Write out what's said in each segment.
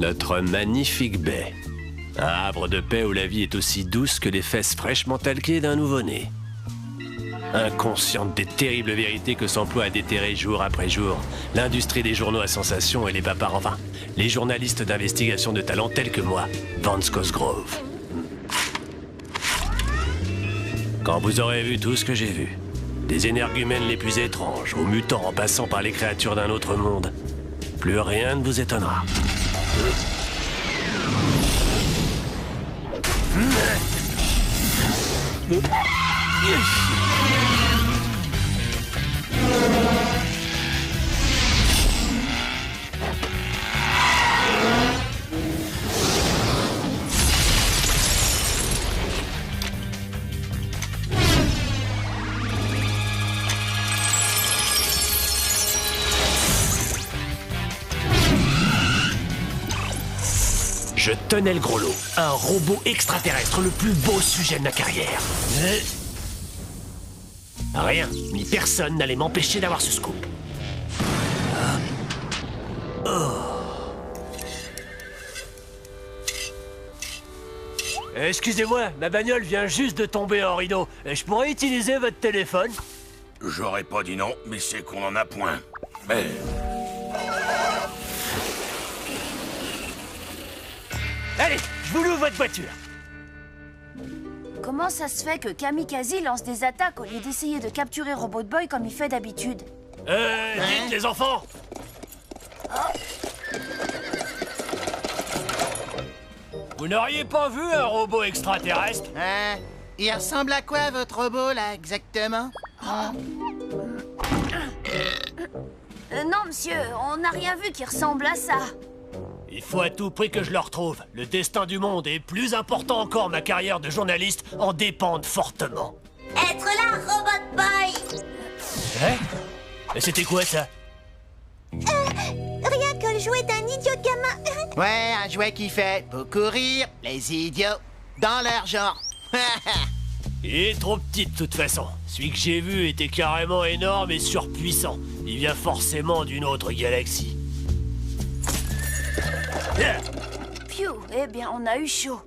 Notre magnifique baie. Un havre de paix où la vie est aussi douce que les fesses fraîchement talquées d'un nouveau-né. Inconsciente des terribles vérités que s'emploie à déterrer jour après jour l'industrie des journaux à sensation et les papards, enfin, les journalistes d'investigation de talent tels que moi, Vance Cosgrove. Quand vous aurez vu tout ce que j'ai vu, des énergumènes les plus étranges, aux mutants en passant par les créatures d'un autre monde, plus rien ne vous étonnera. Je tenais le gros lot, un robot extraterrestre, le plus beau sujet de ma carrière. Rien, ni personne n'allait m'empêcher d'avoir ce scoop. Excusez-moi, ma bagnole vient juste de tomber en rideau. Je pourrais utiliser votre téléphone? J'aurais pas dit non, mais c'est qu'on en a point. Mais... Allez, je vous loue votre voiture. Comment ça se fait que Kamikaze lance des attaques au lieu d'essayer de capturer Robot Boy comme il fait d'habitude? Dites les enfants. Vous n'auriez pas vu un robot extraterrestre? Il ressemble à quoi, votre robot, là, exactement? Non, monsieur, on n'a rien vu qui ressemble à ça. Il faut à tout prix que je le retrouve. Le destin du monde est plus important encore. Ma carrière de journaliste en dépend fortement. Être là, Robot Boy! Hein? Mais c'était quoi, ça? Rien que le jouet d'un idiot gamin. Ouais, un jouet qui fait beaucoup rire les idiots dans leur genre. Il est trop petit de toute façon. Celui que j'ai vu était carrément énorme et surpuissant. Il vient forcément d'une autre galaxie. Phew, eh bien, on a eu chaud.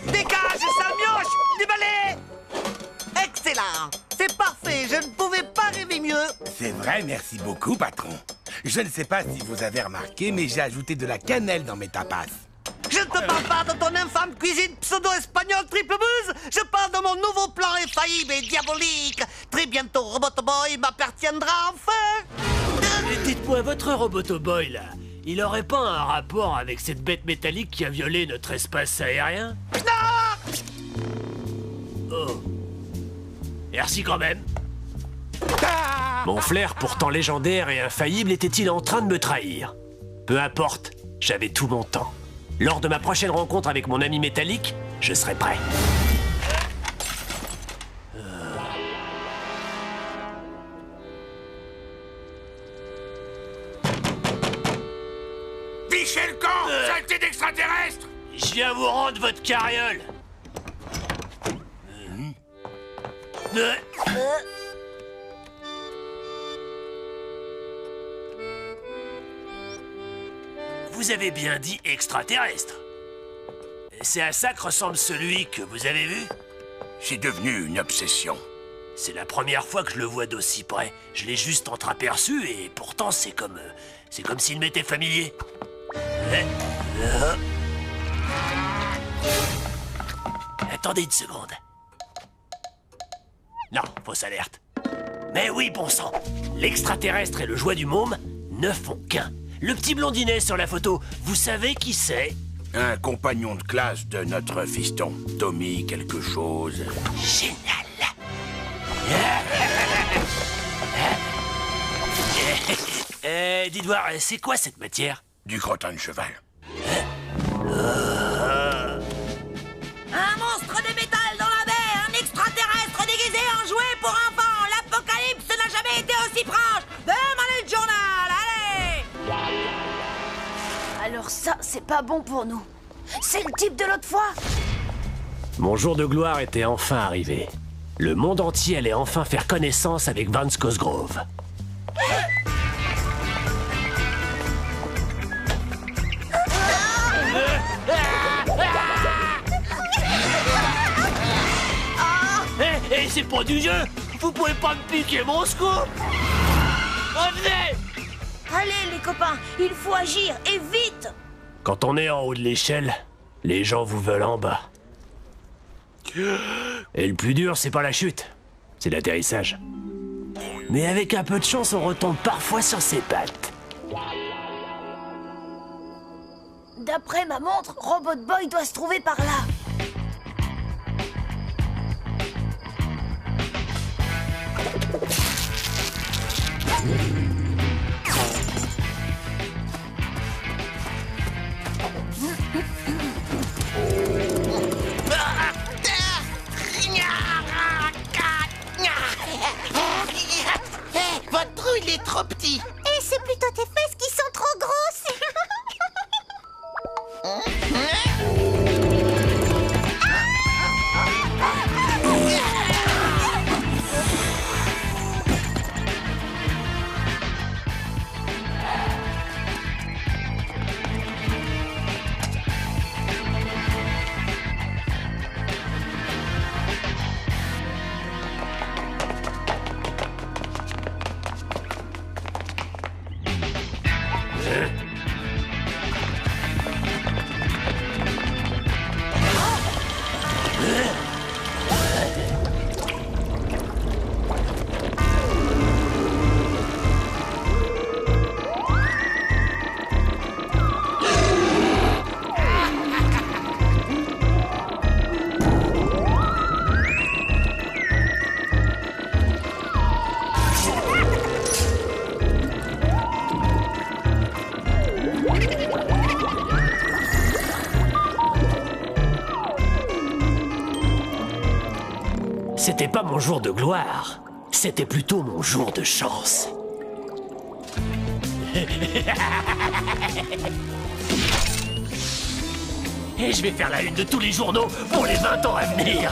Dégage, sale mioche! Déballé! Excellent! C'est parfait, je ne pouvais pas rêver mieux! C'est vrai, merci beaucoup, patron. Je ne sais pas si vous avez remarqué, mais j'ai ajouté de la cannelle dans mes tapas. Je ne te parle pas de ton infâme cuisine pseudo-espagnole triple buzz! Je parle de mon nouveau plan infaillible et diabolique! Très bientôt, Robot Boy m'appartiendra enfin! Dites-moi, votre Robotoboy, là, il aurait pas un rapport avec cette bête métallique qui a violé notre espace aérien? Oh. Merci quand même. Mon flair, pourtant légendaire et infaillible, était-il en train de me trahir? Peu importe, j'avais tout mon temps. Lors de ma prochaine rencontre avec mon ami métallique, je serai prêt. Fichez le camp, saleté d'extraterrestre! Je viens vous rendre votre carriole. Vous avez bien dit extraterrestre. C'est à ça que ressemble celui que vous avez vu? C'est devenu une obsession. C'est la première fois que je le vois d'aussi près. Je l'ai juste entreaperçu et pourtant c'est comme s'il m'était familier. Attendez une seconde. Non, fausse alerte. Mais oui, bon sang. L'extraterrestre et le jouet du môme ne font qu'un. Le petit blondinet sur la photo, vous savez qui c'est? Un compagnon de classe de notre fiston, Tommy quelque chose. Génial. Dites voir, c'est quoi cette matière? Du crottin de cheval. Un monstre de métal dans la baie! Un extraterrestre déguisé en jouet pour enfants! L'apocalypse n'a jamais été aussi proche! Demandez le journal, allez! Alors ça, c'est pas bon pour nous. C'est le type de l'autre fois. Mon jour de gloire était enfin arrivé. Le monde entier allait enfin faire connaissance avec Vance Cosgrove. Eh, c'est pas du jeu! Vous pouvez pas me piquer mon scoop! Revenez! Allez, les copains, il faut agir, et vite! Quand on est en haut de l'échelle, les gens vous veulent en bas. Et le plus dur, c'est pas la chute, c'est l'atterrissage. Mais avec un peu de chance, on retombe parfois sur ses pattes. D'après ma montre, Robot Boy doit se trouver par là. Votre trou, il est trop petit. Et c'est plutôt tes fesses qui sont trop grosses. C'était pas mon jour de gloire, c'était plutôt mon jour de chance. Et je vais faire la une de tous les journaux pour les 20 ans à venir.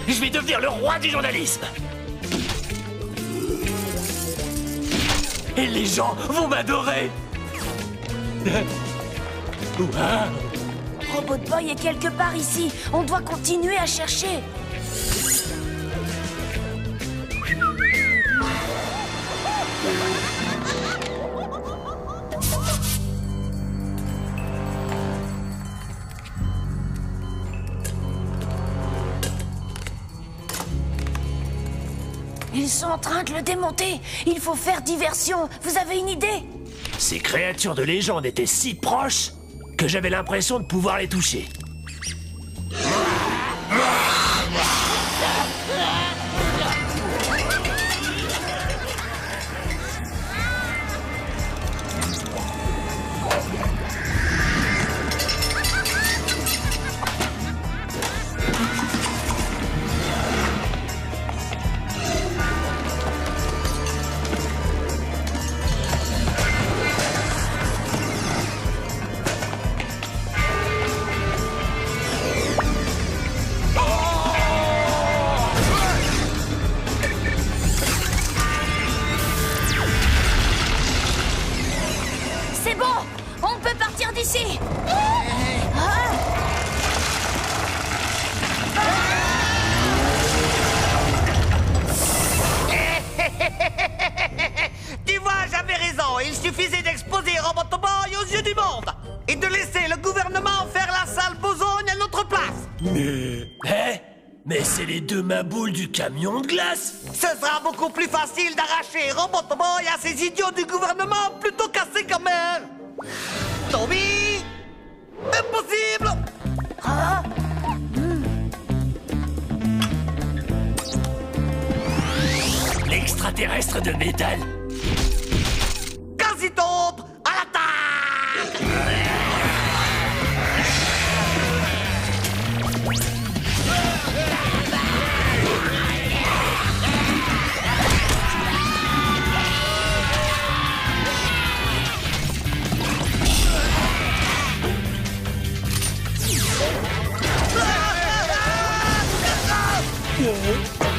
Je vais devenir le roi du journalisme. Et les gens vont m'adorer. Robot Boy est quelque part ici. On doit continuer à chercher. Ils sont en train de le démonter. Il faut faire diversion. Vous avez une idée? Ces créatures de légende étaient si proches que j'avais l'impression de pouvoir les toucher. C'est bon! On peut partir d'ici! Tu vois, j'avais raison. Il suffisait d'exposer Robot Boy aux yeux du monde et de laisser le gouvernement faire la sale besogne à notre place. Mais c'est les deux maboules du camion de glace! Ce sera beaucoup plus facile d'arracher Robot Boy à ces idiots du gouvernement plutôt qu'à ces gamins. Toby, impossible. L'extraterrestre de métal! Quasi tombe à l'attaque. Yeah.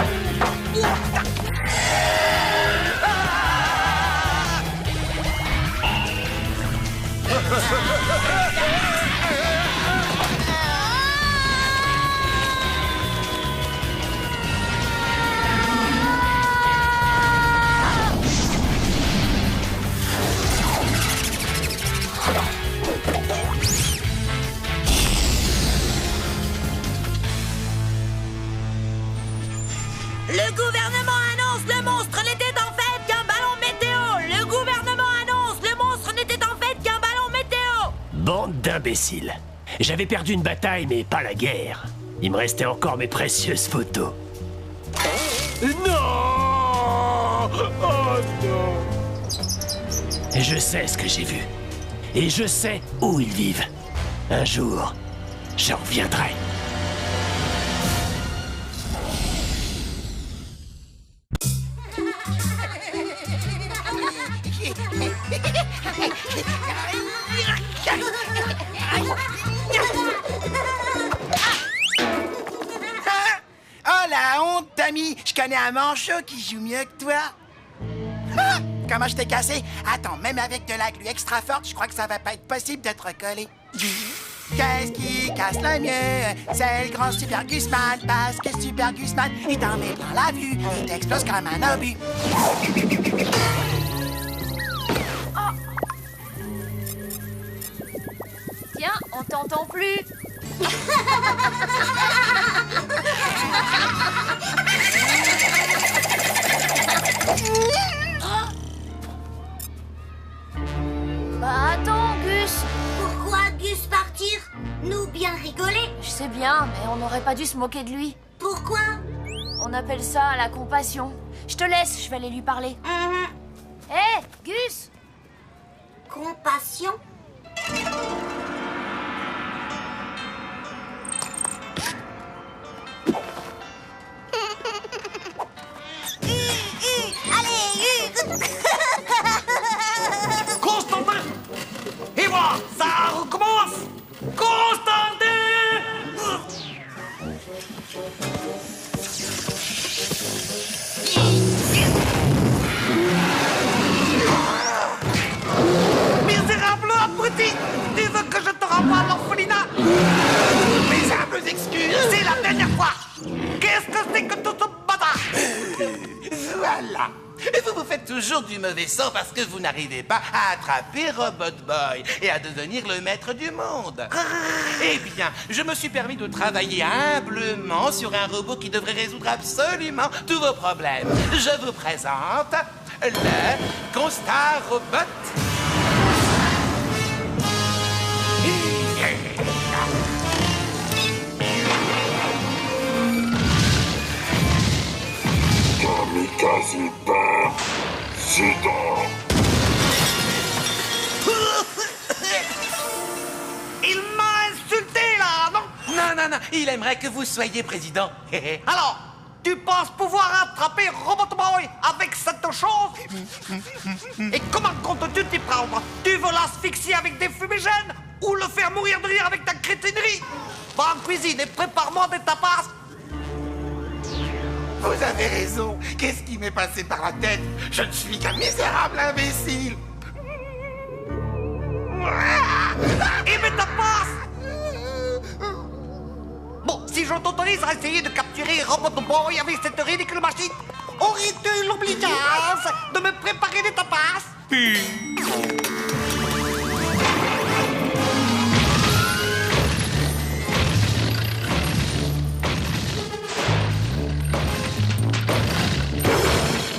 gouvernement annonce le monstre n'était en fait qu'un ballon météo. Le gouvernement annonce le monstre n'était en fait qu'un ballon météo. Bande d'imbéciles. J'avais perdu une bataille, mais pas la guerre. Il me restait encore mes précieuses photos. Non! Oh non! Je sais ce que j'ai vu. Et je sais où ils vivent. Un jour, j'en reviendrai. Oh la honte, Tommy! Je connais un manchot qui joue mieux que toi. Ah! Comment je t'ai cassé? Attends, même avec de la glu extra forte, je crois que ça va pas être possible de te recoller. Qu'est-ce qui casse le mieux? C'est le grand Super Gusman, parce que Super Gusman, il t'en met plein la vue, il t'explose comme un obus. Tiens, on t'entend plus. Bah attends, Gus. Pourquoi Gus partir? Nous bien rigoler? Je sais bien, mais on n'aurait pas dû se moquer de lui. Pourquoi? On appelle ça la compassion. Je te laisse, je vais aller lui parler. Hé, Gus! Compassion? Constantin! Et voilà, ça recommence! Constantin! Misérable abruti! Tu veux que je te renvoie à l'orphelinat? Mes humbles excuses. C'est la dernière fois! Qu'est-ce que c'est que tout ce bâtard? Voilà. Et vous vous faites toujours du mauvais sort parce que vous n'arrivez pas à attraper Robot Boy et à devenir le maître du monde. Eh bien, je me suis permis de travailler humblement sur un robot qui devrait résoudre absolument tous vos problèmes. Je vous présente le Constar Robot. Kamikaze peur, Zidane. Il m'a insulté là, non? Non, il aimerait que vous soyez président. Alors, tu penses pouvoir attraper Robot Boy avec cette chose? Et comment comptes-tu t'y prendre? Tu veux l'asphyxier avec des fumigènes? Ou le faire mourir de rire avec ta crétinerie? Va en cuisine et prépare-moi des tapas. Vous avez raison. Qu'est-ce qui m'est passé par la tête? Je ne suis qu'un misérable imbécile. Et mes tapas! Bon, si je t'autorise à essayer de capturer Robot Boy avec cette ridicule machine, aurais-tu l'obligeance de me préparer des tapas?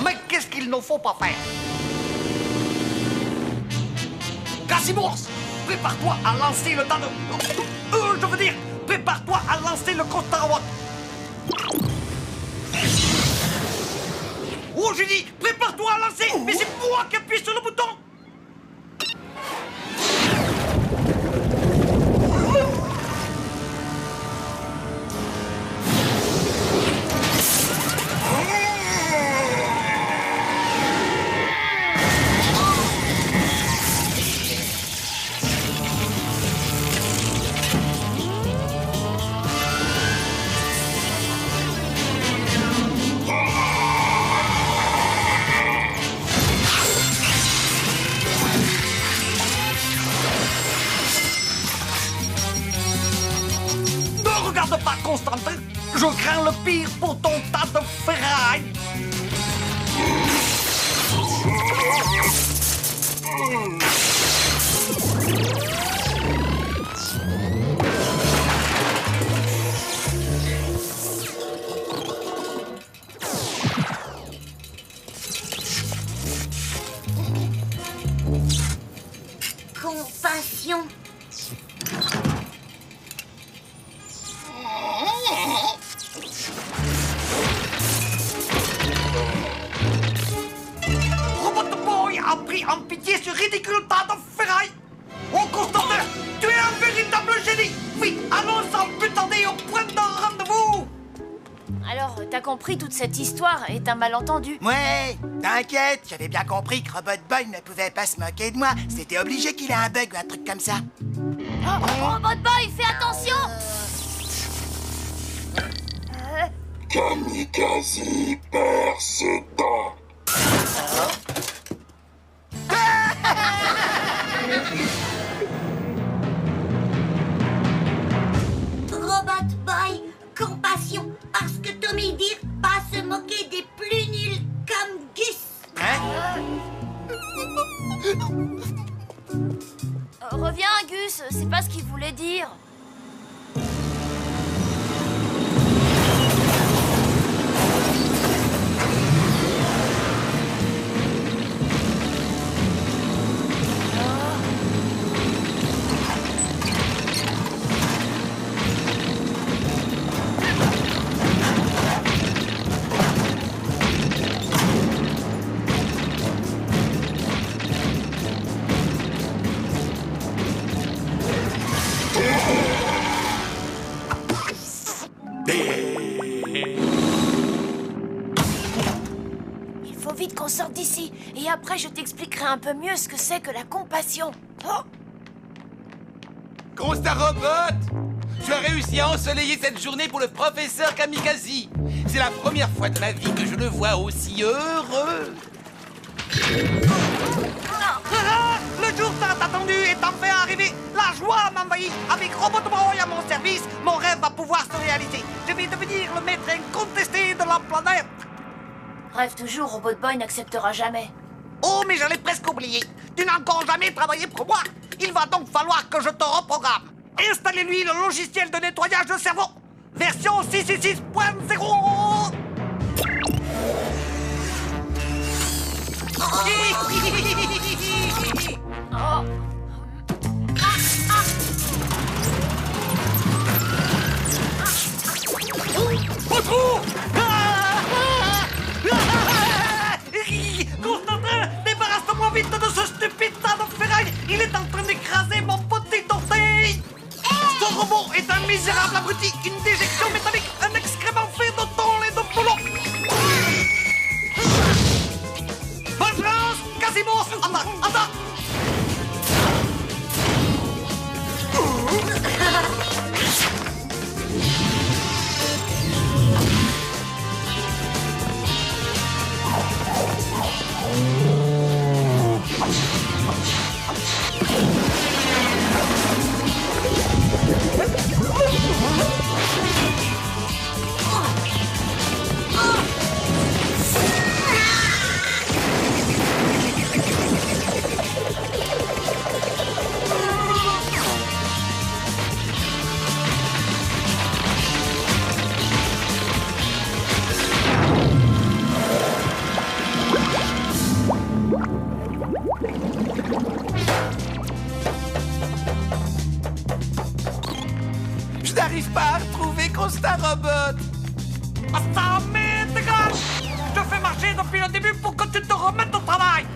Mais qu'est-ce qu'il ne faut pas faire? Cassimours, prépare-toi à lancer le tas de... je veux dire, prépare-toi à lancer le Constar. Oh, j'ai dit, prépare-toi à lancer, mais c'est moi qui appuie sur le bouton. Ne regarde pas, Constantin. Je crains le pire pour ton tas de ferraille. a pris en pitié ce ridicule tas de ferraille. Oh, Constantin, tu es un véritable génie. Vite, allons sans plus tarder au point d'un rendez-vous. Alors, t'as compris, toute cette histoire est un malentendu. Ouais, t'inquiète, j'avais bien compris que Robot Boy ne pouvait pas se moquer de moi. C'était obligé qu'il ait un bug ou un truc comme ça. Oh, Robot Boy, fais attention! Kamikaze perd ses dents. Robot Boy, compassion, parce que Tommy dit pas se moquer des plus nuls comme Gus. Reviens, Gus, c'est pas ce qu'il voulait dire. Il faut vite qu'on sorte d'ici, et après je t'expliquerai un peu mieux ce que c'est que la compassion. Oh, Constat Robot! Tu as réussi à ensoleiller cette journée pour le professeur Kamikaze. C'est la première fois de ma vie que je le vois aussi heureux. Le jour tant attendu est enfin arrivé. La joie m'envahit. Avec Robot Boy à mon service, mon rêve va pouvoir se réaliser. Je vais devenir le maître incontesté de la planète. rêve toujours, Robot Boy n'acceptera jamais. Oh, mais je l'ai presque oublié. Tu n'as encore jamais travaillé pour moi. Il va donc falloir que je te reprogramme. Installez-lui le logiciel de nettoyage de cerveau. Version 666.0. Oh. Constantin, débarrasse-moi vite de ce stupide tas de ferraille. Il est en train d'écraser mon petit orteil. Ce robot est un misérable abruti, une déjection métallique, un excrément fait de tôle et de boulot. Bonne chance, Casimos. Anda. Je n'arrive pas à retrouver Constat Robot. Ça m'est dégage. Je te fais marcher depuis le début pour que tu te remettes au travail.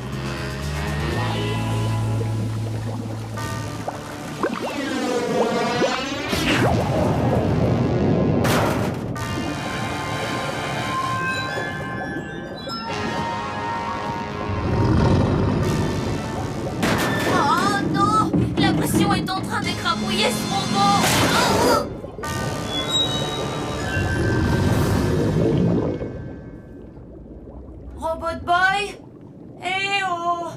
Oh non! La pression est en train d'écrabouiller ce robot! Oh. Robot Boy? Eh oh!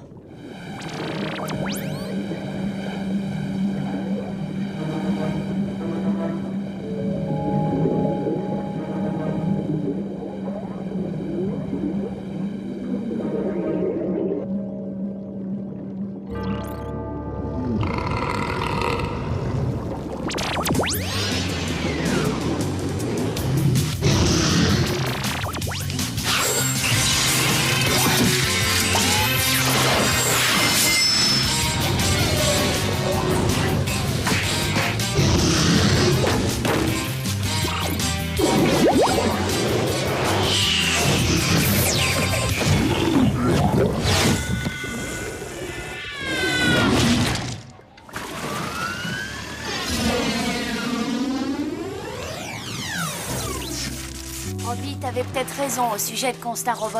avait peut-être raison au sujet de Constat Robot.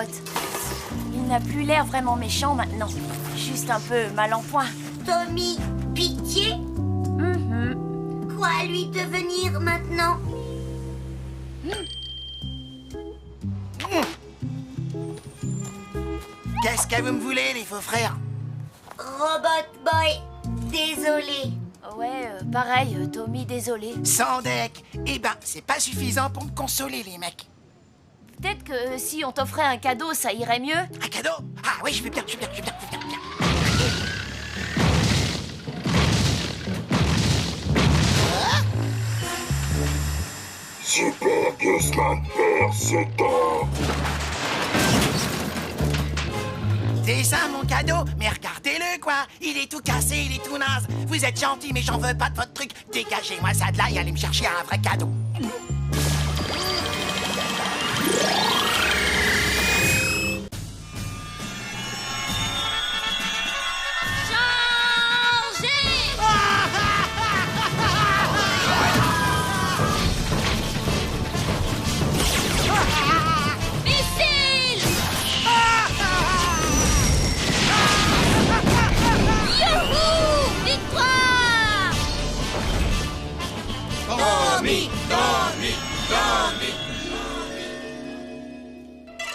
Il n'a plus l'air vraiment méchant maintenant. Juste un peu mal en point. Tommy, pitié? Quoi lui devenir maintenant? Qu'est-ce que vous me voulez, les faux frères? Robot Boy, désolé. Ouais, pareil, Tommy, désolé. Sans deck. Eh ben, c'est pas suffisant pour me consoler, les mecs. Peut-être que si on t'offrait un cadeau, ça irait mieux. Un cadeau? Ah oui, je vais bien. Super Guzman perd ses dents. C'est ça, mon cadeau? Mais regardez-le, quoi. Il est tout cassé, il est tout naze. Vous êtes gentil, mais j'en veux pas de votre truc. Dégagez-moi ça de là et allez me chercher un vrai cadeau.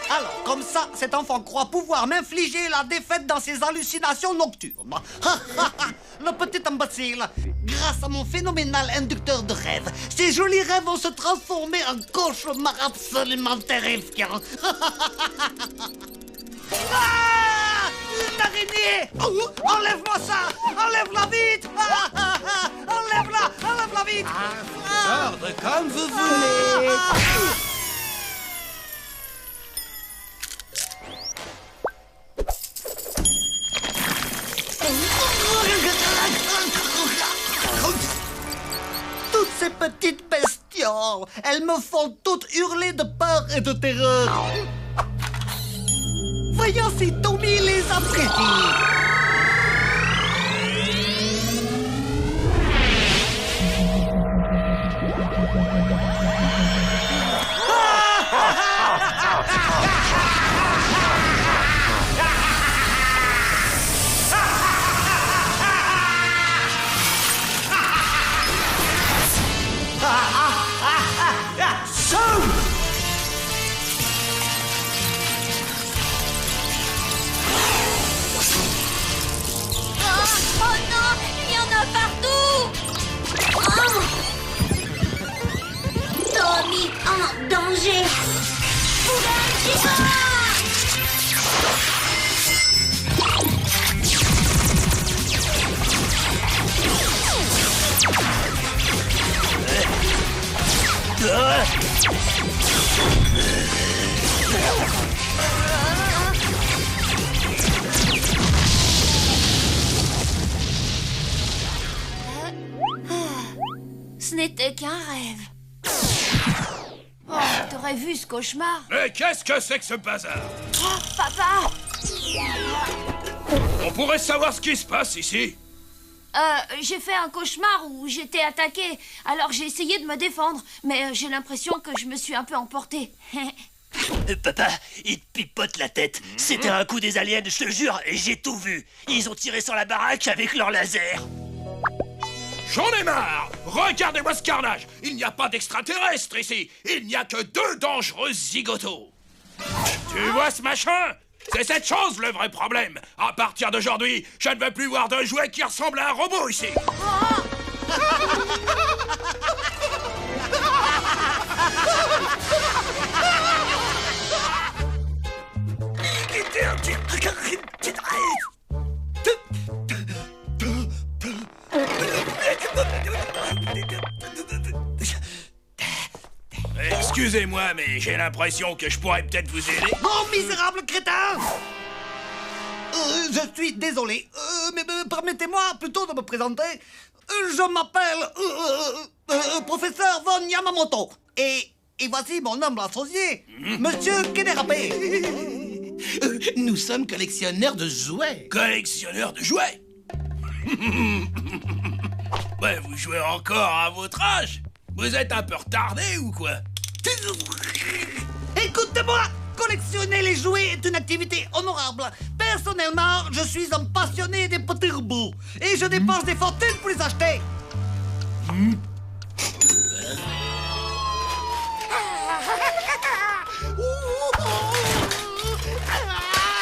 Alors, comme ça, cet enfant croit pouvoir m'infliger la défaite dans ses hallucinations nocturnes. Le petit imbécile. Grâce à mon phénoménal inducteur de rêves, ces jolis rêves vont se transformer en cauchemars absolument terrifiants. Ah! Une araignée! Enlève-moi ça! Enlève-la vite! Enlève-la vite! Ordre comme vous voulez. Toutes ces petites bestioles, elles me font toutes hurler de peur et de terreur. Voyons si Tommy les a prédits. Oh non, il y en a partout! Oh! Tommy en danger! Ce n'était qu'un rêve. Oh, t'aurais vu ce cauchemar? Mais qu'est-ce que c'est que ce bazar? Oh, papa! On pourrait savoir ce qui se passe ici? J'ai fait un cauchemar où j'étais attaquée. Alors j'ai essayé de me défendre, mais j'ai l'impression que je me suis un peu emportée. Papa, il te pipote la tête. C'était un coup des aliens, je te jure, et j'ai tout vu. Ils ont tiré sur la baraque avec leur laser. J'en ai marre! Regardez-moi ce carnage! Il n'y a pas d'extraterrestres ici! Il n'y a que 2 dangereux zigotos! Tu vois ce machin? C'est cette chose le vrai problème! À partir d'aujourd'hui, je ne veux plus voir de jouet qui ressemble à un robot ici! Excusez-moi, mais j'ai l'impression que je pourrais peut-être vous aider. Oh, misérable crétin! Je suis désolé, mais permettez-moi plutôt de me présenter. Je m'appelle professeur Von Yamamoto. Et voici mon humble associé, Monsieur Kenerabe. Nous sommes collectionneurs de jouets. Collectionneur de jouets? Ouais, vous jouez encore à votre âge? Vous êtes un peu retardé ou quoi? Écoute-moi! Collectionner les jouets est une activité honorable. Personnellement, je suis un passionné des petits robots. Et je dépense des fortunes pour les acheter.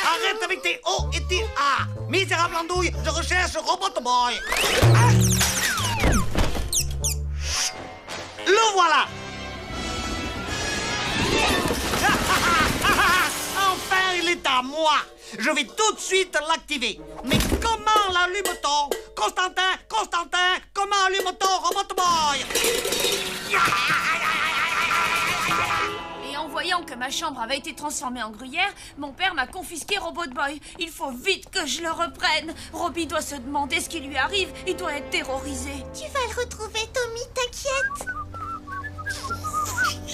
Arrête avec tes O et tes A. Misérable andouille, je recherche Robot Boy. Le voilà. Enfin, il est à moi. Je vais tout de suite l'activer. Mais comment l'allume-t-on? Constantin, comment allume-t-on Robot Boy? Et en voyant que ma chambre avait été transformée en gruyère, mon père m'a confisqué Robot Boy. Il faut vite que je le reprenne. Robbie doit se demander ce qui lui arrive. Il doit être terrorisé. Tu vas le retrouver, Tommy, t'inquiète.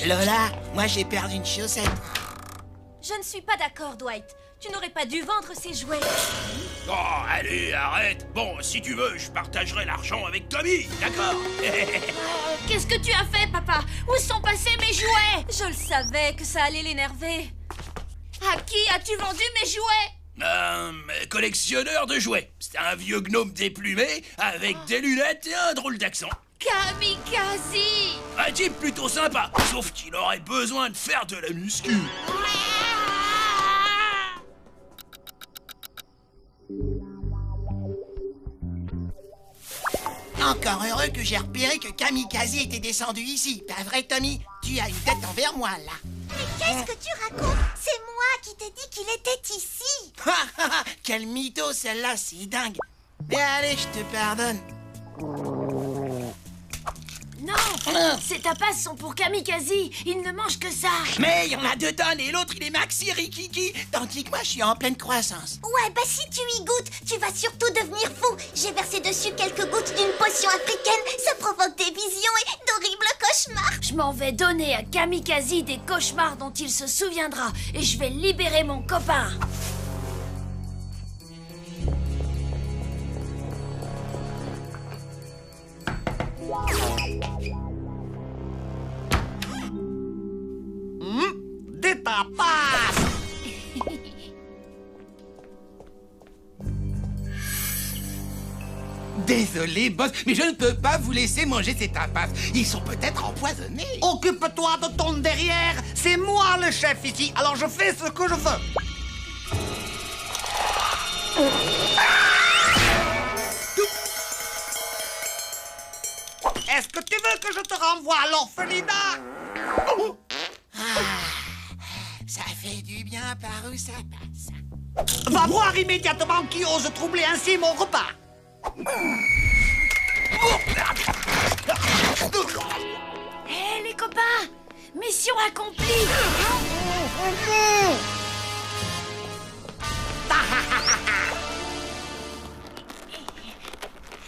Lola, moi j'ai perdu une chaussette. Je ne suis pas d'accord, Dwight. Tu n'aurais pas dû vendre ces jouets. Oh, allez, arrête. Bon, si tu veux, je partagerai l'argent avec Tommy, d'accord? Qu'est-ce que tu as fait, papa? Où sont passés mes jouets? Je le savais que ça allait l'énerver. À qui as-tu vendu mes jouets? Collectionneur de jouets. C'est un vieux gnome déplumé avec des lunettes et un drôle d'accent. Kamikaze! Un type plutôt sympa, sauf qu'il aurait besoin de faire de la muscu. Encore heureux que j'ai repéré que Kamikaze était descendu ici. Pas vrai, Tommy? Tu as une tête envers moi, là. Mais qu'est-ce que tu racontes? C'est moi qui t'ai dit qu'il était ici. Quel mytho, celle-là, c'est dingue. Mais allez, je te pardonne. Non, ces tapas sont pour Kamikaze. Il ne mange que ça. Mais il y en a 2 tonnes et l'autre, il est maxi rikiki. Tandis que moi, je suis en pleine croissance. Ouais, bah si tu y goûtes, tu vas surtout devenir fou. J'ai versé dessus quelques gouttes d'une potion africaine. Ça provoque des visions et d'horribles cauchemars. Je m'en vais donner à Kamikaze des cauchemars dont il se souviendra. Et je vais libérer mon copain. Des tapas. Désolé, boss, mais je ne peux pas vous laisser manger ces tapas. Ils sont peut-être empoisonnés. Occupe-toi de ton derrière. C'est moi le chef ici, alors je fais ce que je veux. Est-ce que tu veux que je te renvoie à l'orphelinat? Ça fait du bien par où ça passe. Va voir immédiatement qui ose troubler ainsi mon repas. Hé, les copains! Mission accomplie!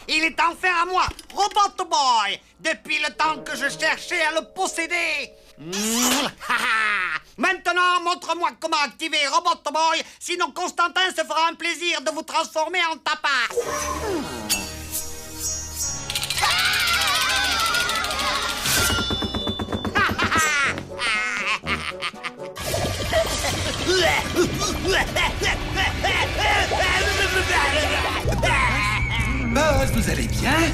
Il est enfin à moi, Robot Boy, depuis le temps que je cherchais à le posséder. Maintenant, montre-moi comment activer Robot Boy, sinon Constantin se fera un plaisir de vous transformer en tapas. Boss, vous allez bien?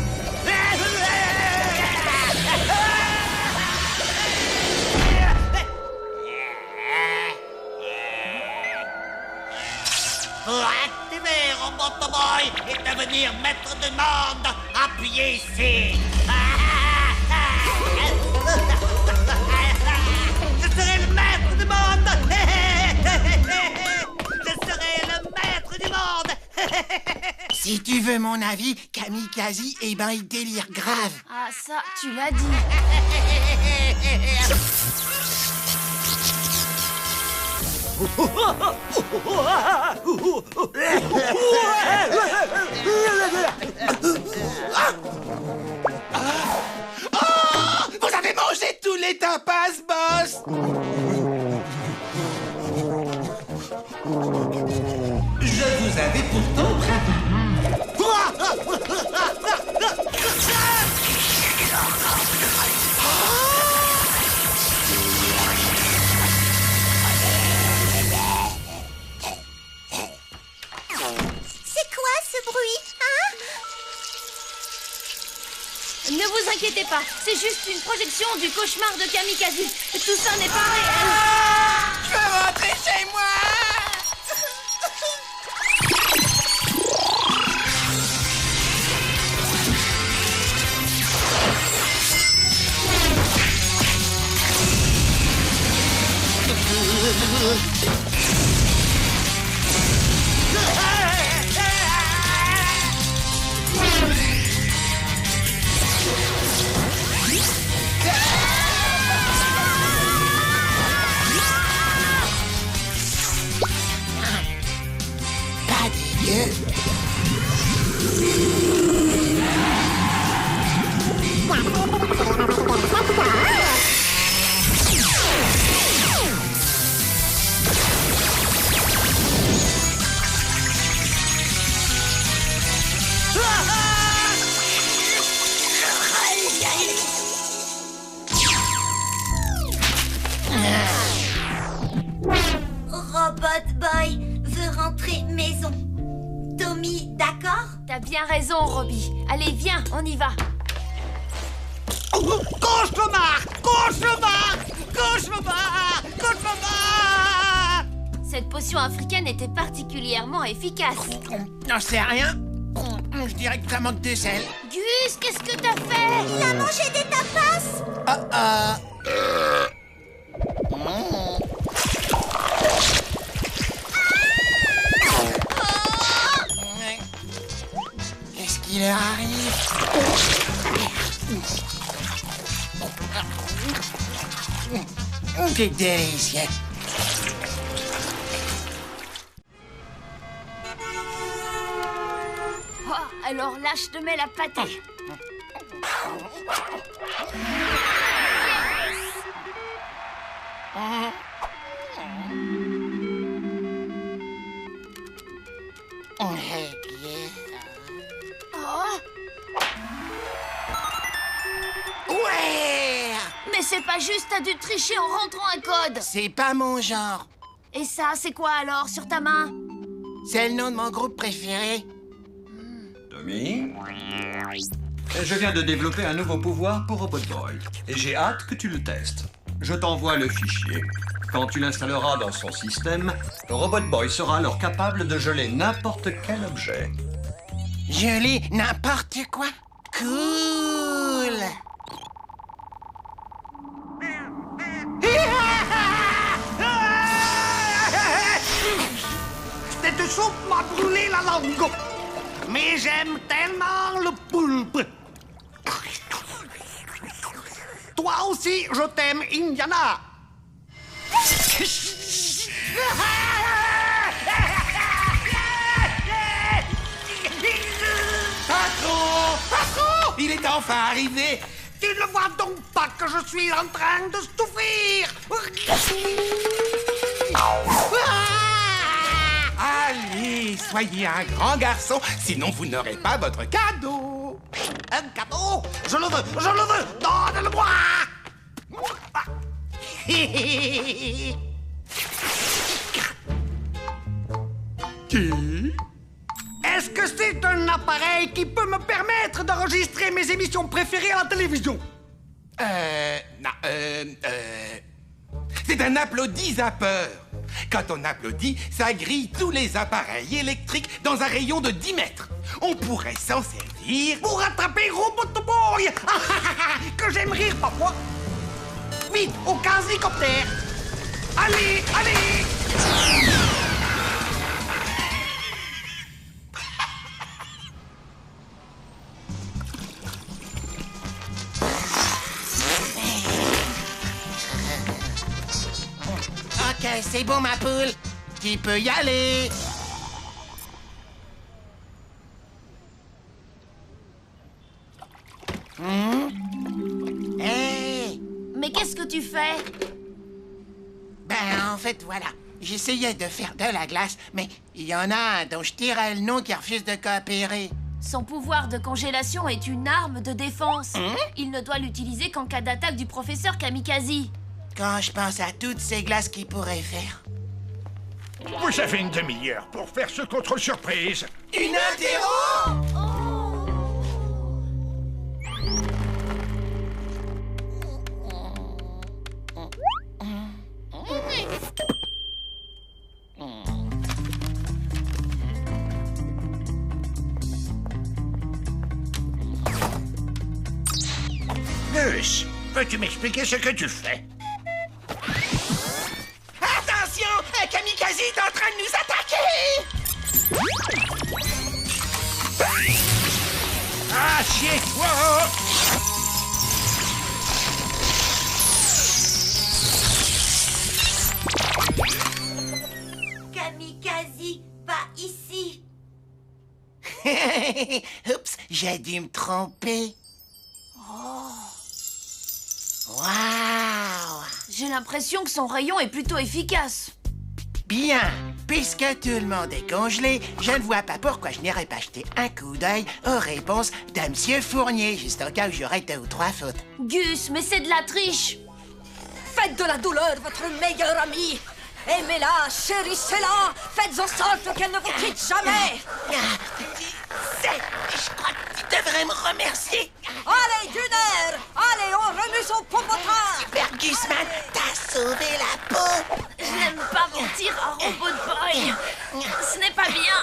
Pour activer Robot Boy et devenir maître du monde, appuyez ici. Je serai le maître du monde. Je serai le maître du monde. Si tu veux mon avis, Kamikaze, eh ben, il délire grave. Ah, ça, tu l'as dit. Vous avez mangé tous les tapas, boss! Je vous avais pourtant prévenu. vous inquiétez pas, c'est juste une projection du cauchemar de Kamikaze. Tout ça n'est pas réel. Je veux rentrer chez moi. Pas dégueu. Robot Boy veut rentrer maison. Tommy, d'accord? T'as bien raison, Robbie. Allez, viens, on y va. Gauche le bar! Gauche le bar! Gauche le bar! Gauche le bar! Cette potion africaine était particulièrement efficace. J'en sais rien. Je dirais que ça manque de sel. Gus, qu'est-ce que t'as fait? Il a mangé des tapas? Qu'est-ce qui leur arrive? C'est délicieux. Oh, alors là, je te mets la pâtée. Oh, Ouais! mais c'est pas juste, t'as dû tricher en rentrant un code. C'est pas mon genre. Et ça, c'est quoi alors, sur ta main? C'est le nom de mon groupe préféré. Tommy, je viens de développer un nouveau pouvoir pour Robot Boy et j'ai hâte que tu le testes. Je t'envoie le fichier. Quand tu l'installeras dans son système, Robot Boy sera alors capable de geler n'importe quel objet. Geler n'importe quoi? Cool! Cette soupe m'a brûlé la langue. Mais j'aime tellement le poulpe. Toi aussi, je t'aime, Indiana. Patron! Il est enfin arrivé! Tu ne vois donc pas que je suis en train de souffrir. Allez, soyez un grand garçon, sinon vous n'aurez pas votre cadeau. Un cadeau? Je le veux, donne-le-moi. Est-ce que c'est un appareil qui peut me permettre d'enregistrer mes émissions préférées à la télévision? Non, c'est un applaudisapeur. Quand on applaudit, ça grille tous les appareils électriques dans un rayon de 10 mètres. On pourrait s'en servir pour attraper Robot Boy, que j'aime rire parfois. Vite, au quasicoptère. Allez, allez. Ok, c'est bon, ma poule. Tu peux y aller. Hey! Mais qu'est-ce que tu fais? Ben, en fait, voilà. J'essayais de faire de la glace, mais il y en a un dont je tirais le nom qui refuse de coopérer. Son pouvoir de congélation est une arme de défense. Il ne doit l'utiliser qu'en cas d'attaque du professeur Kamikaze. Quand je pense à toutes ces glaces qu'il pourrait faire. Vous avez une demi-heure pour faire ce contrôle surprise. Une interro? Gus, peux-tu m'expliquer ce que tu fais? Attention! Un kamikaze est en train de nous attaquer! Assieds-toi! Kamikaze, pas ici. Oups, j'ai dû me tromper. Waouh! J'ai l'impression que son rayon est plutôt efficace. Bien, puisque tout le monde est congelé, je ne vois pas pourquoi je n'irais pas jeter un coup d'œil aux réponses de M. Fournier, juste au cas où j'aurais 2 ou 3 fautes. Gus, mais c'est de la triche. Faites de la douleur votre meilleure amie. Aimez-la, chérissez-la. Faites en sorte qu'elle ne vous quitte jamais. Je crois que tu devrais me remercier. Allez, Gunner! Allez, on remue son popotin! Super Gusman, t'as sauvé la peau. Je n'aime pas mentir à Robot Boy. Ce n'est pas bien.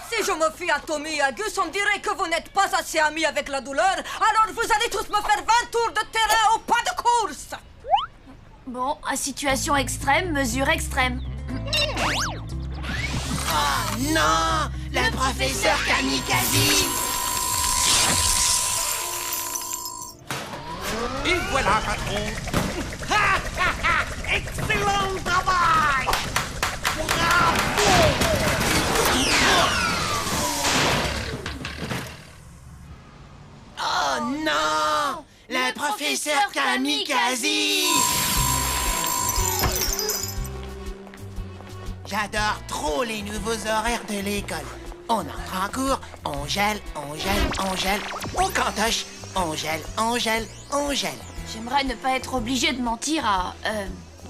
Si je me fie à Tommy et à Gus, on dirait que vous n'êtes pas assez amis avec la douleur, alors vous allez tous me faire 20 tours de terrain au pas de course! Bon, à situation extrême, mesure extrême. Oh non! Le professeur Kamikaze! Et voilà, patron. Excellent travail! Bravo! Oh non! Le professeur Kamikaze! J'adore trop les nouveaux horaires de l'école. On entre en cours, on gèle, on gèle, on gèle, on cantoche, on gèle, on gèle, on gèle. J'aimerais ne pas être obligée de mentir à...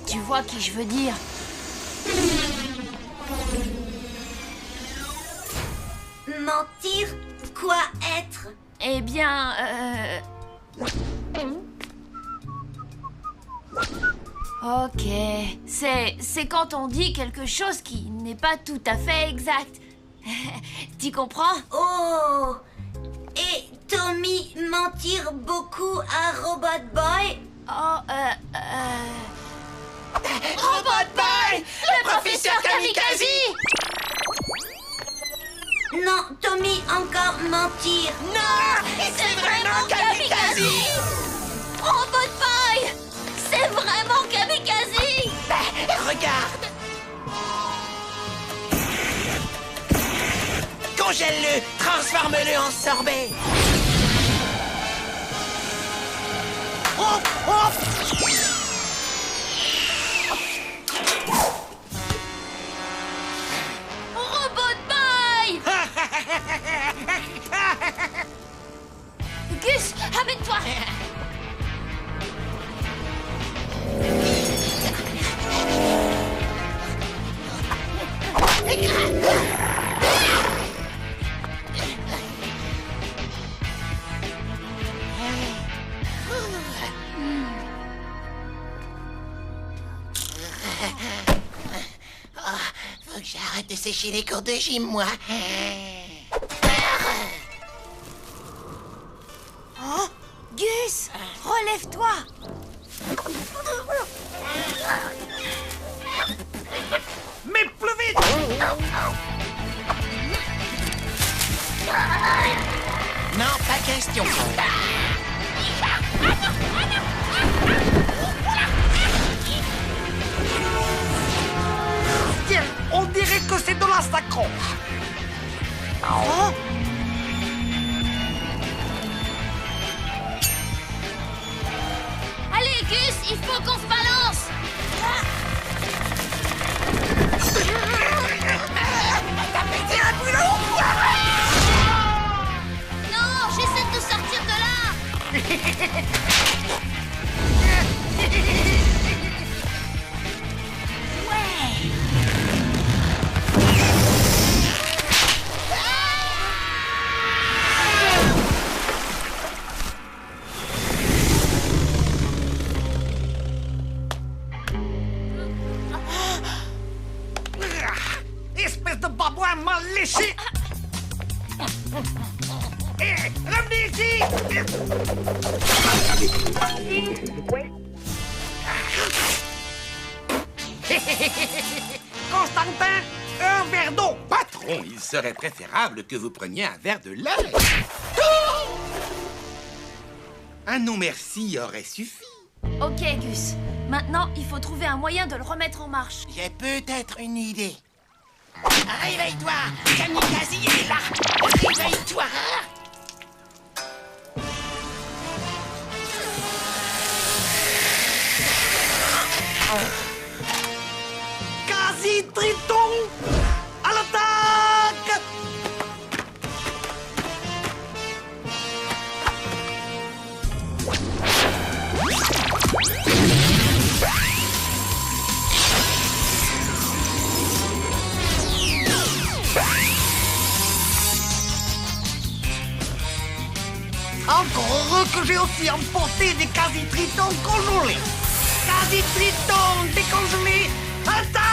tu vois qui je veux dire. Mentir? Quoi être? Eh bien, Ok, c'est quand on dit quelque chose qui n'est pas tout à fait exact. Tu comprends? Oh! Et Tommy mentir beaucoup à Robot Boy? Oh, Robot Boy! Le professeur Kamikaze! Non, Tommy encore mentir. Non! C'est vraiment Kamikaze! Robot Boy! C'est vraiment Kamikaze! Regarde! Congèle-le! Transforme-le en sorbet! Oh! Oh! Robot Boy! Gus, amène-toi! Faut que j'arrête de sécher les cours de gym, moi. Oh, Gus, relève-toi. Mais plus vite! Non, pas question. Tiens, on dirait que c'est de la sacoche. Oh. Allez, Gus, il faut qu'on se balance. T'as pété un boulot! Non, j'essaie de te sortir de là. Espèce de babouin mal léché! Revenez ici! Constantin, un verre d'eau! Patron, il serait préférable que vous preniez un verre de lait. Un non merci aurait suffi. Ok, Gus. Maintenant, il faut trouver un moyen de le remettre en marche. J'ai peut-être une idée. Réveille-toi! Kamikaze est là! Réveille-toi! Quasi-triton! À l'attaque! Encore heureux que j'ai aussi emporté des quasi-tritons congelés. Quasi-tritons décongelés, attaque!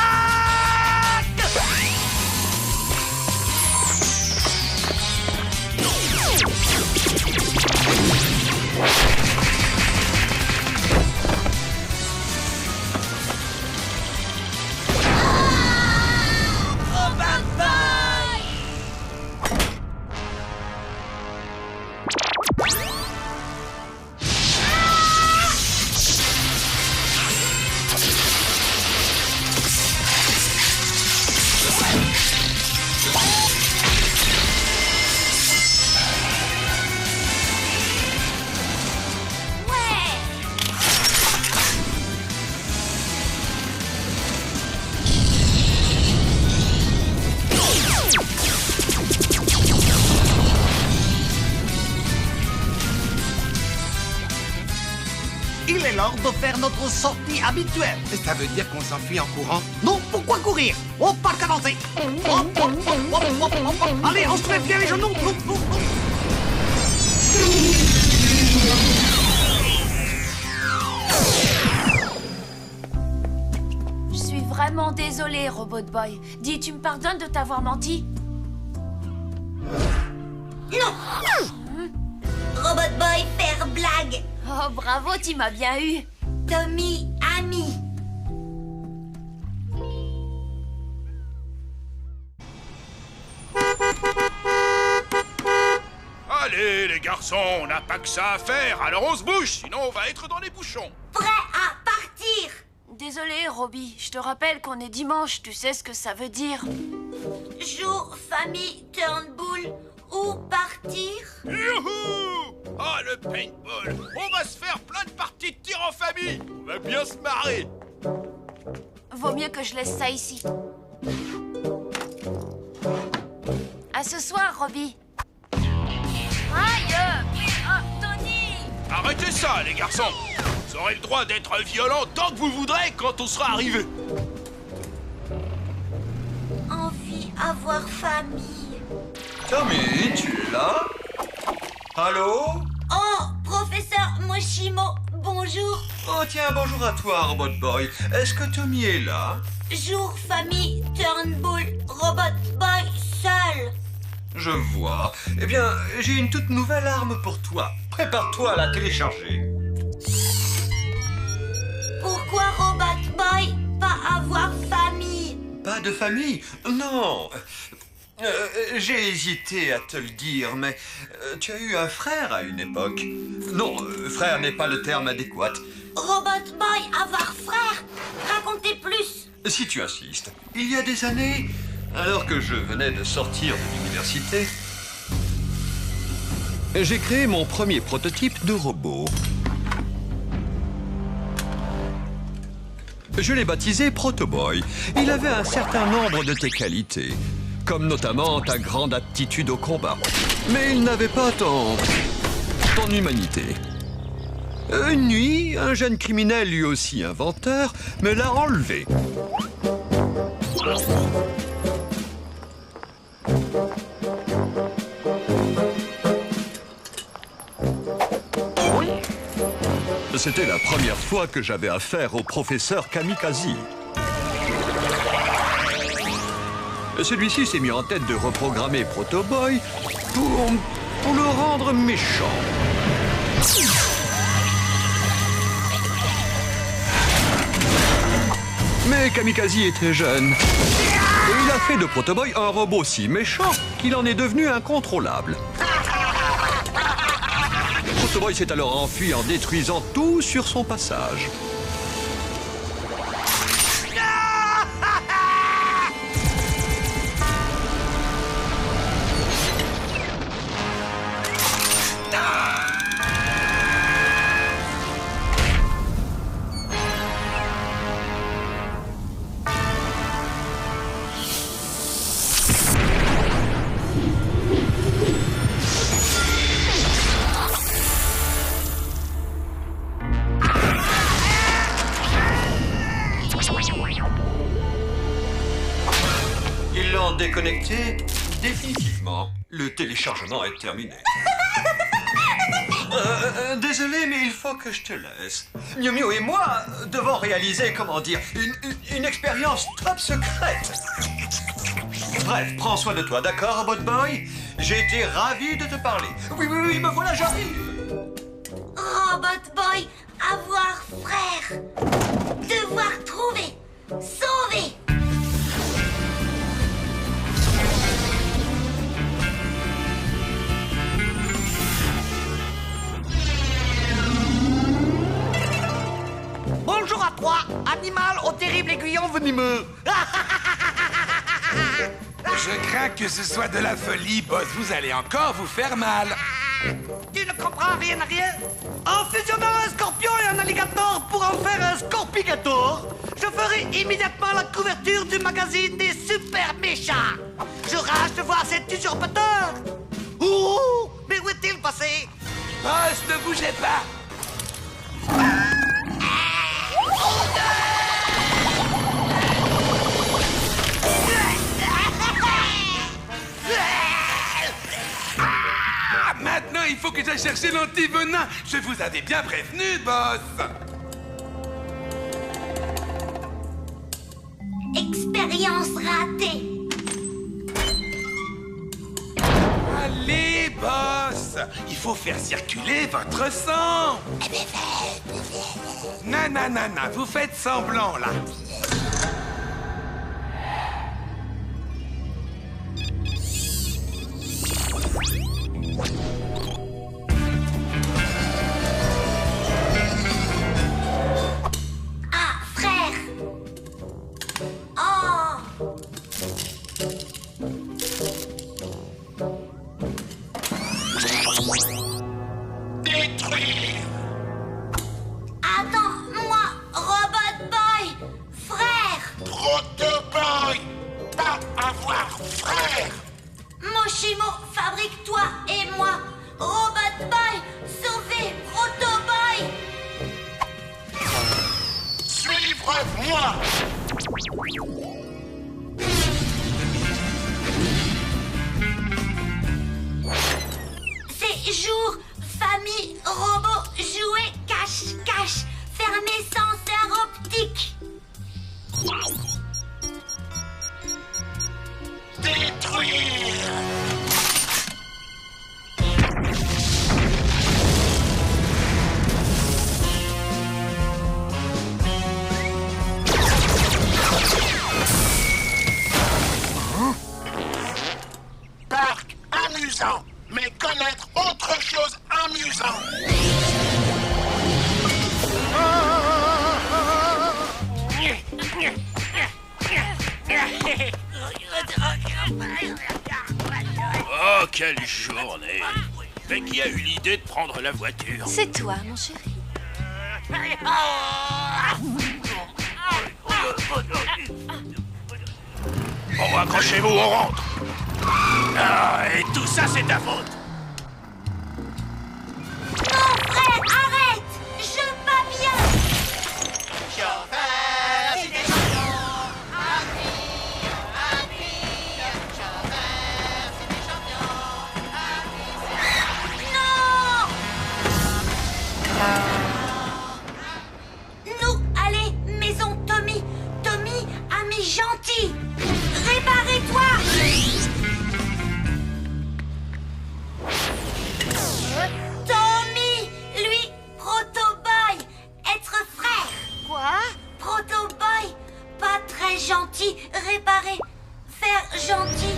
Il est l'heure de faire notre sortie habituelle. Ça veut dire qu'on s'enfuit en courant? Non, pourquoi courir? On part qu'avancer. Hop, hop, hop, hop, hop, hop, hop. Allez, on se lève bien les genoux. Hop, hop, hop. Je suis vraiment désolée, Robot Boy. Dis, tu me pardonnes de t'avoir menti? Non! Robot Boy, faire blague! Oh, bravo, tu m'as bien eu. Tommy, ami! Allez, les garçons, on n'a pas que ça à faire, alors on se bouge, sinon on va être dans les bouchons. Prêt à partir! Désolée, Robbie. Je te rappelle qu'on est dimanche. Tu sais ce que ça veut dire? Jour, famille, Turnbull, où partir? Youhou! Ah, le paintball! On va se faire plein de parties de tir en famille! On va bien se marrer! Vaut mieux que je laisse ça ici. À ce soir, Robbie. Aïe! Tony! Arrêtez ça, les garçons! Vous aurez le droit d'être violents tant que vous voudrez quand on sera arrivé! Envie avoir famille. Tommy, tu es là? Allô? Oh, professeur Moshimo, bonjour. Oh tiens, bonjour à toi, Robot Boy. Est-ce que Tommy est là? Jour, famille, Turnbull, Robot Boy, seul. Je vois. Eh bien, j'ai une toute nouvelle arme pour toi. Prépare-toi à la télécharger. Pourquoi Robot Boy pas avoir famille? Pas de famille? Non. J'ai hésité à te le dire, mais tu as eu un frère à une époque. Non, frère n'est pas le terme adéquat. Robot Boy avoir frère? Racontez plus. Si tu insistes. Il y a des années, alors que je venais de sortir de l'université, j'ai créé mon premier prototype de robot. Je l'ai baptisé Protoboy. Il avait un certain nombre de tes qualités, comme notamment ta grande aptitude au combat. Mais il n'avait pas ton humanité. Une nuit, un jeune criminel, lui aussi inventeur, me l'a enlevé. C'était la première fois que j'avais affaire au professeur Kamikaze. Celui-ci s'est mis en tête de reprogrammer Protoboy pour le rendre méchant. Mais Kamikaze est très jeune. Et il a fait de Protoboy un robot si méchant qu'il en est devenu incontrôlable. Protoboy s'est alors enfui en détruisant tout sur son passage. Ils l'ont déconnecté définitivement. Le téléchargement est terminé. Désolé, mais il faut que je te laisse. Miu Miu et moi devons réaliser, comment dire, une expérience top secrète. Bref, prends soin de toi, d'accord, Robot Boy? J'ai été ravi de te parler. Oui, me voilà, j'arrive. Robot Boy, avoir frère. Devoir trouver. Sauver. Bonjour à toi, animal au terrible aiguillon venimeux. Je crains que ce soit de la folie, boss. Vous allez encore vous faire mal. Tu ne comprends rien à rien? En fusionnant un scorpion et un alligator pour en faire un scorpigator, je ferai immédiatement la couverture du magazine des super méchants. Je rage de voir cet usurpateur. Ouh, mais où est-il passé? Boss, ne bougez pas. Maintenant, il faut que j'aille chercher l'antivenin. Je vous avais bien prévenu, boss. Expérience ratée. Allez, boss. Il faut faire circuler votre sang. Nanana, vous faites semblant, là. Ah, frère. Oh. Détruire. Attends-moi, Robot Boy. Frère. Protoboy. Pas avoir frère. Moshimo, fabrique-toi et moi. Robot Boy, sauvez Protoboy. Suivre-moi. C'est jour, famille, robot, jouets, cache-cache, fermez senseur optique. Détruire. Parc amusant, mais connaître autre chose amusant. Oh, quelle journée! Mais qui a eu l'idée de prendre la voiture? C'est toi, mon chéri. Bon, accrochez-vous, on rentre! Ah, et tout ça, c'est ta faute! Non, frère, arrête. Je vais bien. Chauffeur, si des champions. Non. Nous, allez, maison Tommy. Tommy, ami gentil. gentil.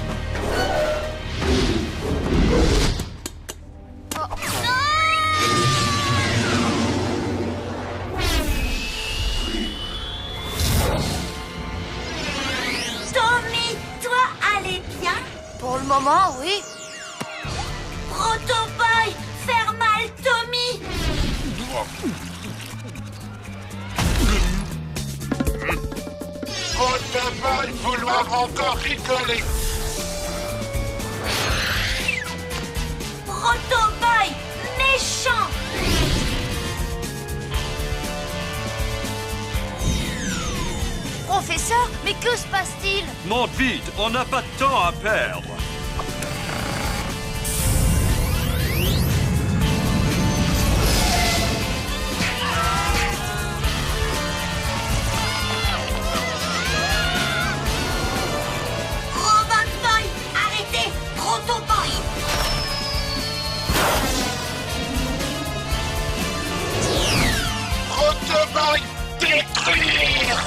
Tommy, toi, allez bien? Pour le moment, oui. Protoboy, faire mal Tommy. Protoboy vouloir encore rigoler. Protoboy, méchant. Professeur, mais que se passe-t-il? Monte vite, on n'a pas de temps à perdre. Robot Boy, arrêtez. Protoboy. Protoboy, détruire.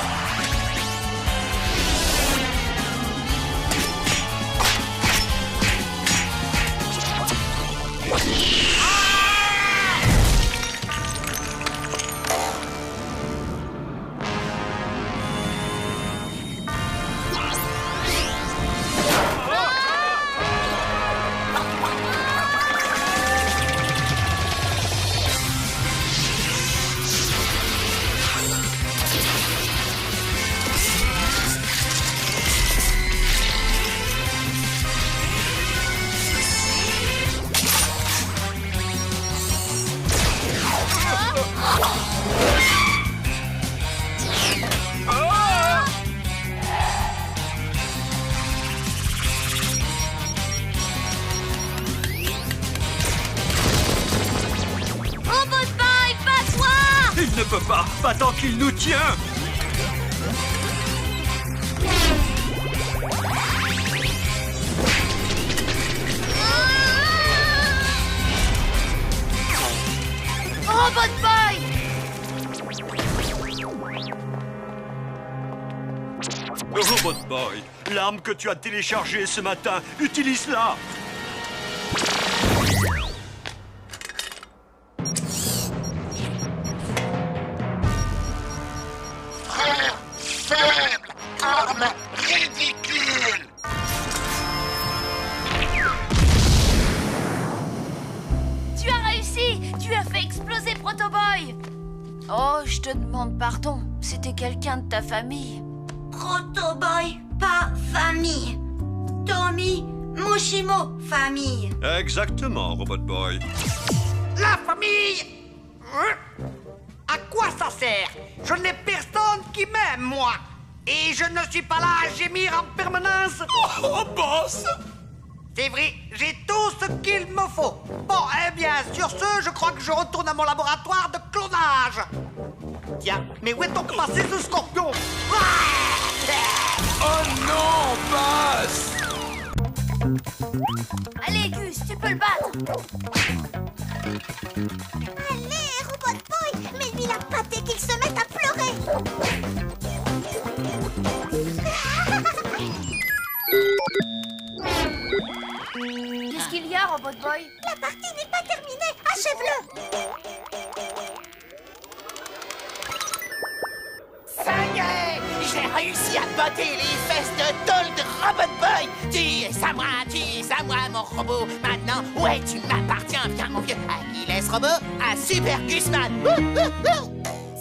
Robot Boy, bats-toi! Il ne peut pas tant qu'il nous tient. Robot Boy! Robot Boy, l'arme que tu as téléchargée ce matin, utilise-la. Frère faible, arme ridicule. Tu as réussi! Tu as fait exploser Protoboy! Oh, je te demande pardon. C'était quelqu'un de ta famille. Protoboy, pas famille. Tommy, Mushimo, famille. Exactement, Robot Boy. La famille. À quoi ça sert? Je n'ai personne qui m'aime, moi. Et je ne suis pas là à gémir en permanence. Oh, boss! C'est vrai, j'ai tout ce qu'il me faut. Bon, eh bien, sur ce, je crois que je retourne à mon laboratoire de clonage. Tiens, mais où est donc passé ce scorpion? Oh non, boss! Allez, Gus, tu peux le battre! Allez, Robot Boy, mets-lui la pâte et qu'il se mette à pleurer. Qu'est-ce qu'il y a, Robot Boy? La partie n'est pas terminée, achève-le. Ça y est, j'ai réussi à botter les fesses de Toll de Robot Boy. Tu es à moi, mon robot. Maintenant, ouais, tu m'appartiens. Viens, mon vieux. Achilles Robot, à Super Gusman.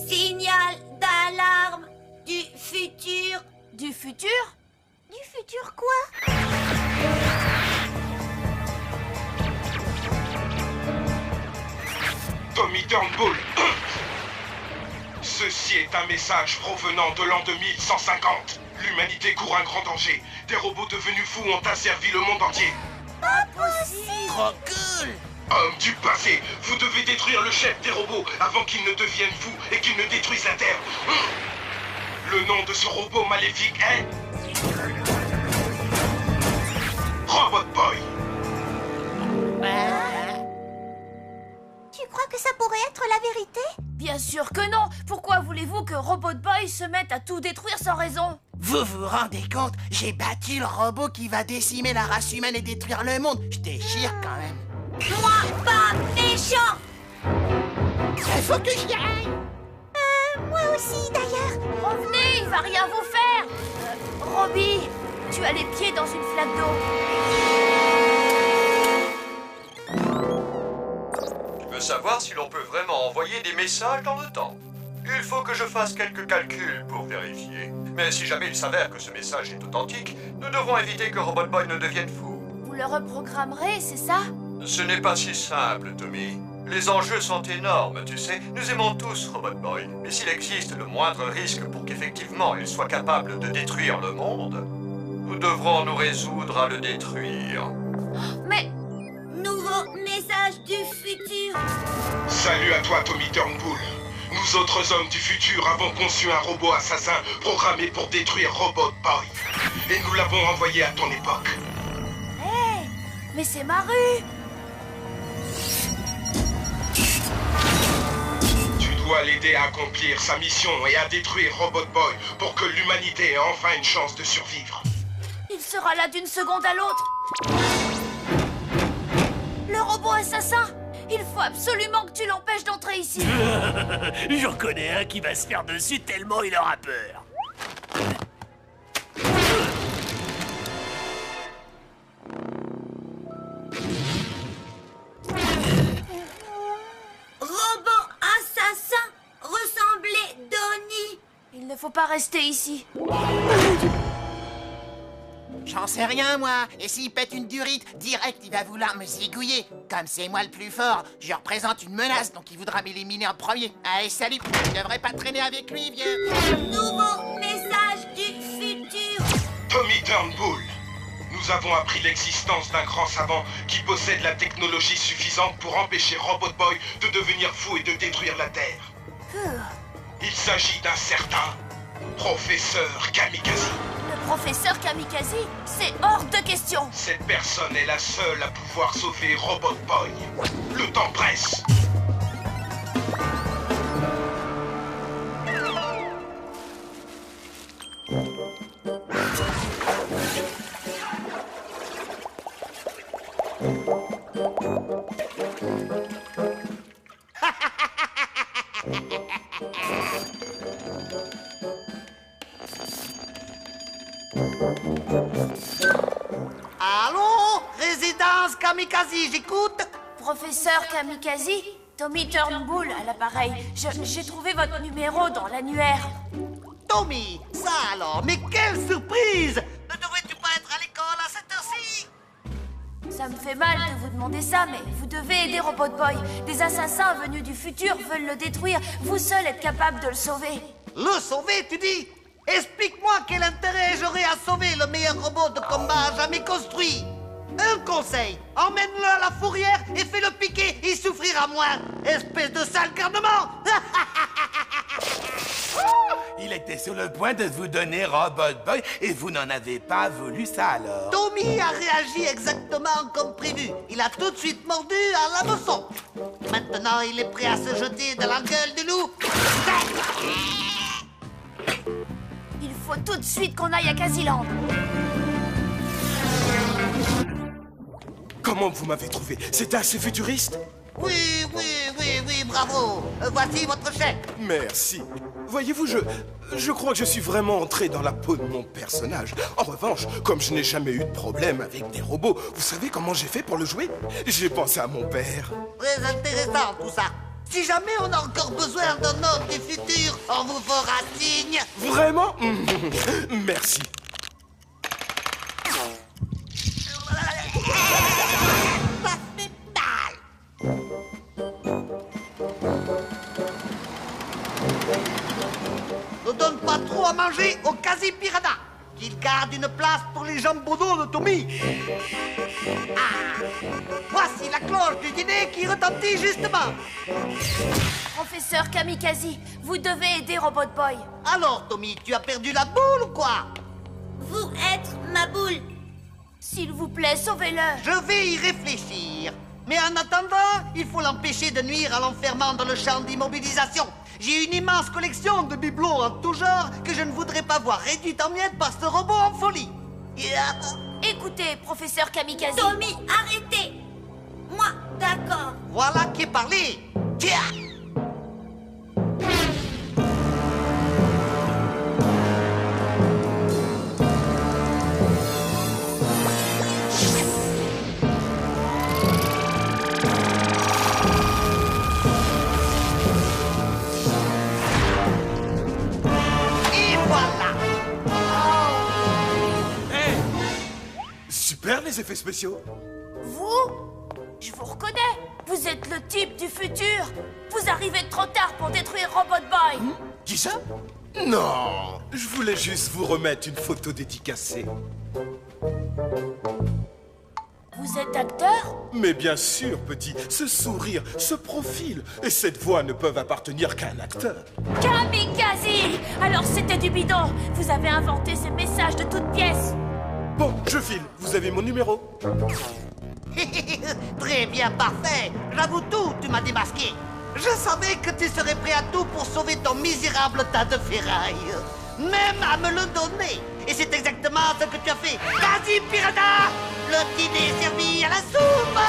Signal d'alarme du futur. Du futur? Du futur quoi? Tommy Turnbull. Ceci est un message provenant de l'an 2150. L'humanité court un grand danger. Des robots devenus fous ont asservi le monde entier. Pas possible. Trop cool. Homme du passé, vous devez détruire le chef des robots avant qu'il ne devienne fou et qu'il ne détruise la Terre. Le nom de ce robot maléfique est... Robot Boy. Tu crois que ça pourrait être la vérité? Bien sûr que non! Pourquoi voulez-vous que Robot Boy se mette à tout détruire sans raison? Vous vous rendez compte? J'ai battu le robot qui va décimer la race humaine et détruire le monde. Je déchire quand même. Moi, pas méchant! Il faut que j'y aille. Moi aussi, d'ailleurs. Revenez, il va rien vous faire. Robbie, tu as les pieds dans une flaque d'eau. Je veux savoir si l'on peut vraiment envoyer des messages dans le temps. Il faut que je fasse quelques calculs pour vérifier. Mais si jamais il s'avère que ce message est authentique, nous devrons éviter que Robot Boy ne devienne fou. Vous le reprogrammerez, c'est ça? Ce n'est pas si simple, Tommy. Les enjeux sont énormes, tu sais. Nous aimons tous Robot Boy. Mais s'il existe le moindre risque pour qu'effectivement il soit capable de détruire le monde, nous devrons nous résoudre à le détruire. Mais... Nouveau message du futur. Salut à toi, Tommy Turnbull. Nous autres hommes du futur avons conçu un robot assassin programmé pour détruire Robot Boy. Et nous l'avons envoyé à ton époque. Hé, mais c'est ma rue. Tu dois l'aider à accomplir sa mission et à détruire Robot Boy pour que l'humanité ait enfin une chance de survivre. Il sera là d'une seconde à l'autre. Le robot assassin! Il faut absolument que tu l'empêches d'entrer ici. J'en connais un qui va se faire dessus tellement il aura peur. Robot assassin ressemblait Donnie. Il ne faut pas rester ici. J'en sais rien, moi. Et s'il pète une durite, direct, il va vouloir me zigouiller. Comme c'est moi le plus fort, je représente une menace, donc il voudra m'éliminer en premier. Allez, salut. Je devrais pas traîner avec lui, vieux. Nouveau message du futur. Tommy Turnbull, nous avons appris l'existence d'un grand savant qui possède la technologie suffisante pour empêcher Robot Boy de devenir fou et de détruire la Terre. Il s'agit d'un certain professeur Kamikaze. Le professeur Kamikaze? C'est hors de question. Cette personne est la seule à pouvoir sauver Robot Boy. Le temps presse. Allô? Résidence Kamikaze, j'écoute. Professeur Kamikaze? Tommy Turnbull à l'appareil. J'ai trouvé votre numéro dans l'annuaire. Tommy, ça alors, mais quelle surprise! Ne devrais-tu pas être à l'école à cette heure-ci? Ça me fait mal de vous demander ça, mais vous devez aider Robot Boy. Des assassins venus du futur veulent le détruire. Vous seul êtes capable de le sauver. Le sauver, tu dis? Explique-moi quel intérêt j'aurais à sauver le meilleur robot de combat jamais construit. Un conseil, emmène-le à la fourrière et fais-le piquer, il souffrira moins. Espèce de sale garnement. Il était sur le point de vous donner Robot Boy et vous n'en avez pas voulu ça alors. Tommy a réagi exactement comme prévu. Il a tout de suite mordu à l'hameçon. Maintenant, il est prêt à se jeter dans la gueule du loup. Il faut tout de suite qu'on aille à Casiland. Comment vous m'avez trouvé? C'était assez futuriste? Oui, bravo. Voici votre chèque. Merci. Voyez-vous, je crois que je suis vraiment entré dans la peau de mon personnage. En revanche, comme je n'ai jamais eu de problème avec des robots, vous savez comment j'ai fait pour le jouer? J'ai pensé à mon père. Très intéressant tout ça. Si jamais on a encore besoin d'un homme du futur, on vous fera signe. Vraiment? Merci. Ne donne pas trop à manger au quasi-piranha. Qu'il garde une place pour les jambonneaux de Tommy. Ah, voici la cloche du dîner qui retentit justement. Professeur Kamikaze, vous devez aider Robot Boy. Alors, Tommy, tu as perdu la boule ou quoi? Vous êtes ma boule. S'il vous plaît, sauvez-le. Je vais y réfléchir. Mais en attendant, il faut l'empêcher de nuire à l'enfermant dans le champ d'immobilisation. J'ai une immense collection de bibelots en tout genre que je ne voudrais pas voir réduite en miettes par ce robot en folie. Écoutez, professeur Kamikaze. Tommy, arrêtez. Moi, d'accord. Voilà qui est parlé. Tiens. Super les effets spéciaux. Vous? Je vous reconnais. Vous êtes le type du futur. Vous arrivez trop tard pour détruire Robot Boy. Qui ça? Non, je voulais juste vous remettre une photo dédicacée. Vous êtes acteur? Mais bien sûr, petit, ce sourire, ce profil et cette voix ne peuvent appartenir qu'à un acteur. Kamikaze! Alors c'était du bidon. Vous avez inventé ces messages de toutes pièces. Bon, je file. Vous avez mon numéro? Très bien, parfait. J'avoue tout, tu m'as démasqué. Je savais que tu serais prêt à tout pour sauver ton misérable tas de ferraille. Même à me le donner. Et c'est exactement ce que tu as fait. Vas-y, Piranha! Le dîner est servi à la soupe!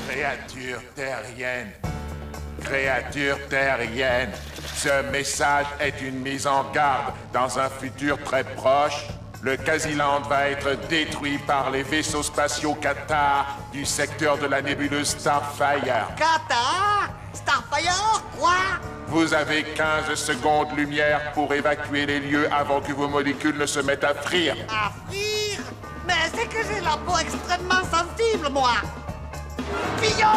Créature terrienne. Créature terrienne. Ce message est une mise en garde. Dans un futur très proche, le Quasiland va être détruit par les vaisseaux spatiaux Qatar du secteur de la nébuleuse Starfire. Qatar? Starfire? Quoi? Vous avez 15 secondes lumière pour évacuer les lieux avant que vos molécules ne se mettent à frire. À frire? Mais c'est que j'ai la peau extrêmement sensible, moi! Fillon!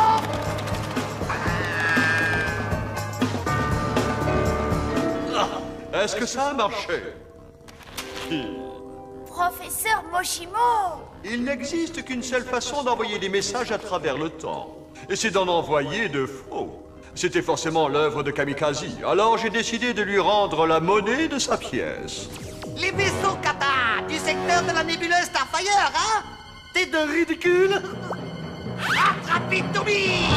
Est-ce que ça a marché? Professeur Moshimo! Il n'existe qu'une seule façon d'envoyer des messages à travers le temps. Et c'est d'en envoyer de faux. C'était forcément l'œuvre de Kamikaze. Alors j'ai décidé de lui rendre la monnaie de sa pièce. Les vaisseaux Qatar du secteur de la nébuleuse Starfire, hein? T'es de ridicule? Attrapez Tommy!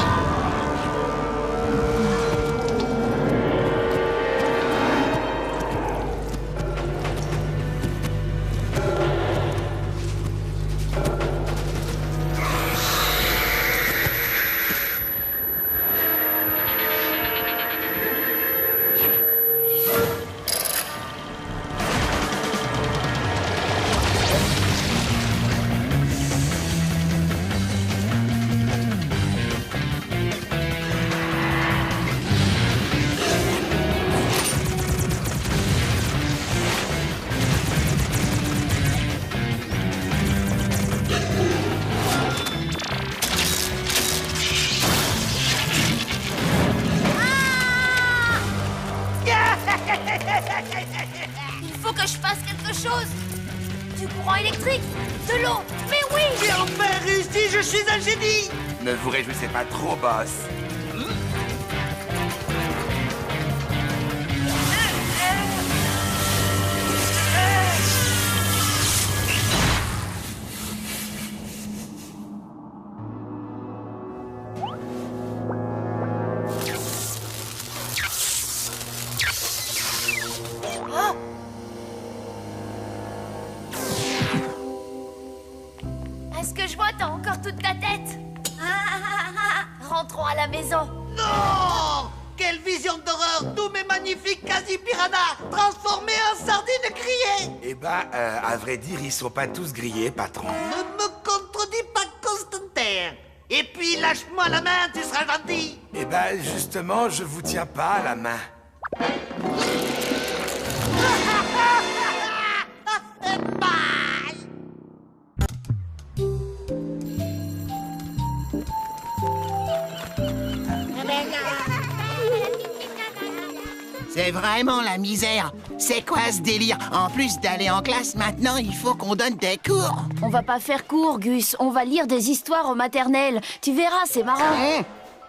Il faut que je fasse quelque chose. Du courant électrique, de l'eau, mais oui! J'ai enfin réussi, je suis un génie! Ne vous réjouissez pas trop, boss. Est-ce que je vois, t'as encore toute ta tête? Rentrons à la maison. Non! Quelle vision d'horreur! Tous mes magnifiques quasi-piranhas transformés en sardines grillées! Eh ben, à vrai dire, ils sont pas tous grillés, patron. Ne me contredis pas, Constantin! Et puis, lâche-moi la main, tu seras gentil! Eh ben, justement, je vous tiens pas à la main. C'est vraiment la misère. C'est quoi ce délire? En plus d'aller en classe, maintenant, il faut qu'on donne des cours. On va pas faire cours, Gus. On va lire des histoires au maternel. Tu verras, c'est marrant.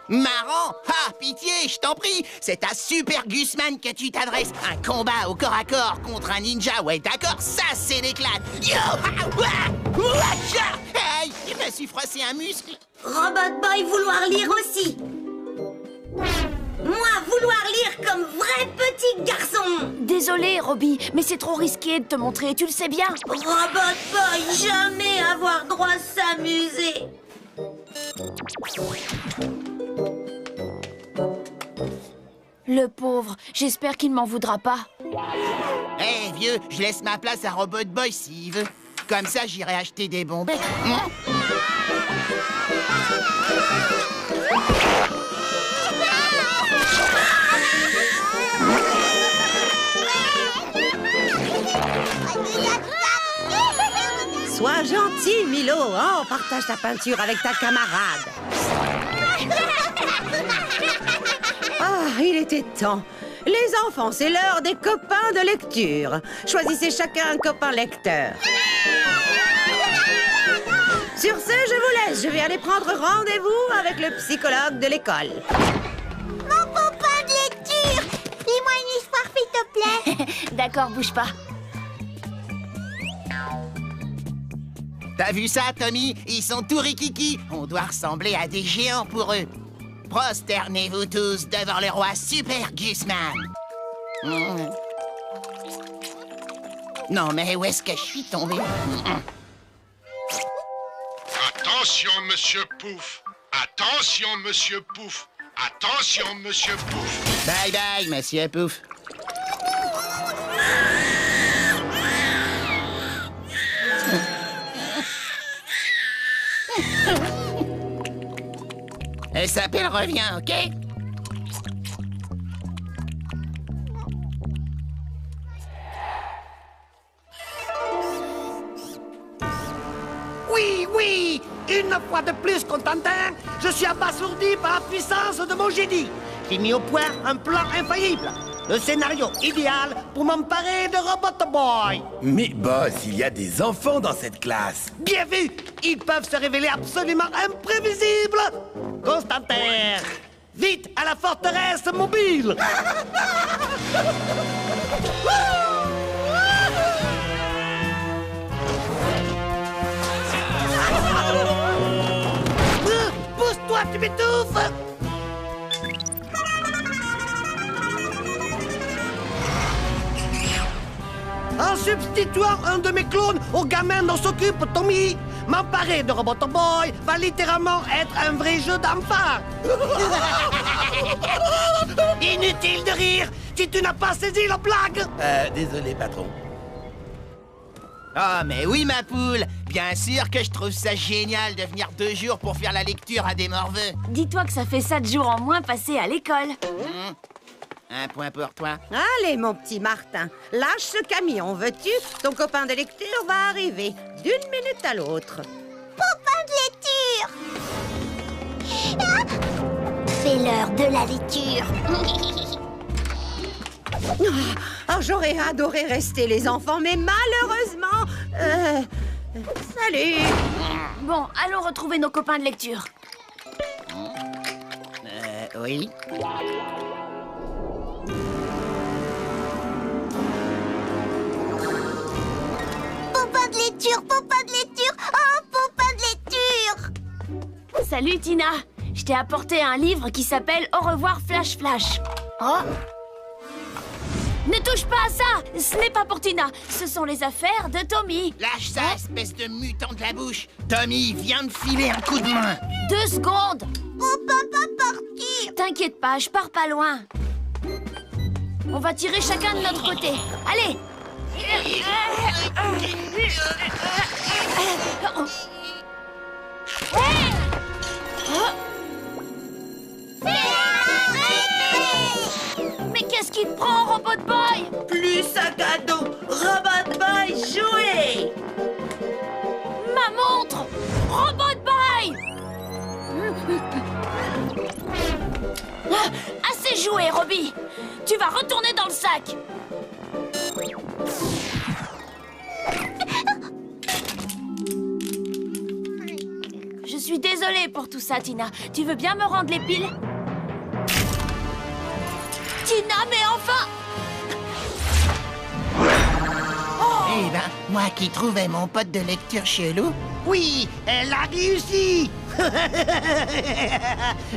Marrant? Ah, pitié, je t'en prie. C'est à Super Gusman que tu t'adresses. Un combat au corps à corps contre un ninja. Ouais, d'accord, ça, c'est l'éclate. Yo! Ah, ouah, ouacha! Hey, je me suis froissé un muscle. Robot Boy vouloir lire aussi. Moi, vouloir lire comme vrai petit garçon. Désolé, Robbie, mais c'est trop risqué de te montrer, tu le sais bien. Robot Boy, jamais avoir droit à s'amuser. Le pauvre, j'espère qu'il m'en voudra pas. Hé, vieux, je laisse ma place à Robot Boy s'il veut. Comme ça, j'irai acheter des bonbons. Sois gentil, Milo. Oh, partage ta peinture avec ta camarade. Ah, il était temps. Les enfants, c'est l'heure des copains de lecture. Choisissez chacun un copain lecteur. Sur ce, je vous laisse. Je vais aller prendre rendez-vous avec le psychologue de l'école. Mon copain de lecture, lis-moi une histoire, s'il te plaît. D'accord, bouge pas. T'as vu ça, Tommy? Ils sont tout rikiki. On doit ressembler à des géants pour eux. Prosternez-vous tous devant le roi Super Gusman. Non, mais où est-ce que je suis tombé? Attention, monsieur Pouf. Attention, monsieur Pouf. Attention, monsieur Pouf. Bye bye, monsieur Pouf. Elle s'appelle Reviens, ok? Oui, oui! Une fois de plus, Constantin, je suis abasourdi par la puissance de mon génie. J'ai mis au point un plan infaillible. Le scénario idéal pour m'emparer de Robot Boy. Mais boss, il y a des enfants dans cette classe. Bien vu! Ils peuvent se révéler absolument imprévisibles. Constantin, vite à la forteresse mobile. Pousse-toi, tu m'étouffes. En substituant un de mes clones au gamin dont s'occupe Tommy, m'emparer de Robot Boy va littéralement être un vrai jeu d'enfant. Inutile de rire si tu n'as pas saisi la blague. Désolé, patron. Ah, mais oui, ma poule. Bien sûr que je trouve ça génial de venir 2 jours pour faire la lecture à des morveux. Dis-toi que ça fait 7 jours en moins passés à l'école. Un point pour toi. Allez, mon petit Martin, lâche ce camion, veux-tu? Ton copain de lecture va arriver d'une minute à l'autre. Copain de lecture. Ah, c'est l'heure de la lecture. Oh, j'aurais adoré rester, les enfants, mais malheureusement... Salut! Bon, allons retrouver nos copains de lecture. Oui. Copain de lecture, copain de lecture. Oh, copain de lecture. Salut, Tina. Je t'ai apporté un livre qui s'appelle Au revoir, Flash Flash. Oh! Ne touche pas à ça! Ce n'est pas pour Tina. Ce sont les affaires de Tommy. Lâche ça, espèce de mutant de la bouche. Tommy vient de filer un coup de main. 2 secondes. On peut pas partir. T'inquiète pas, je pars pas loin. On va tirer chacun de notre côté. Allez! Hey! Mais qu'est-ce qui te prend, Robot Boy? Plus sac à dos, Robot Boy, jouez! Ma montre! Robot Boy! Assez joué, Robbie! Tu vas retourner dans le sac! Je suis suis désolée pour tout ça, Tina. Tu veux bien me rendre les piles? Tina, mais enfin! Eh ben, moi qui trouvais mon pote de lecture chelou... Oui, elle a réussi.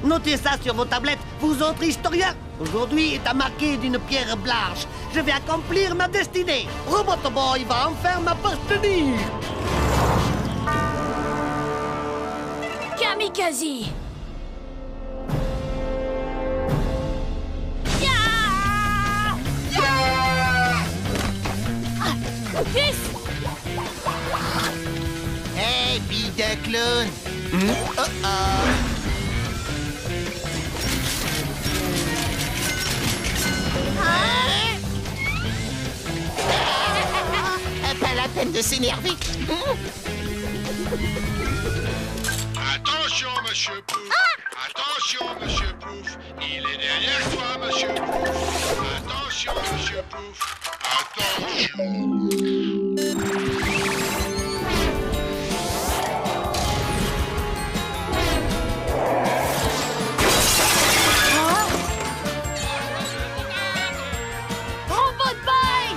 Notez ça sur vos tablettes, vous autres historiens. Aujourd'hui est à marquer d'une pierre blanche. Je vais accomplir ma destinée. Robot Boy va enfin m'appartenir. Kamikaze! Gus! Hey, bille de clown! Pas la peine de s'énerver. Attention, monsieur Pouf! Attention, monsieur Pouf! Il est derrière toi, monsieur Pouf! Attention, monsieur Pouf! Attention! Robot Boy!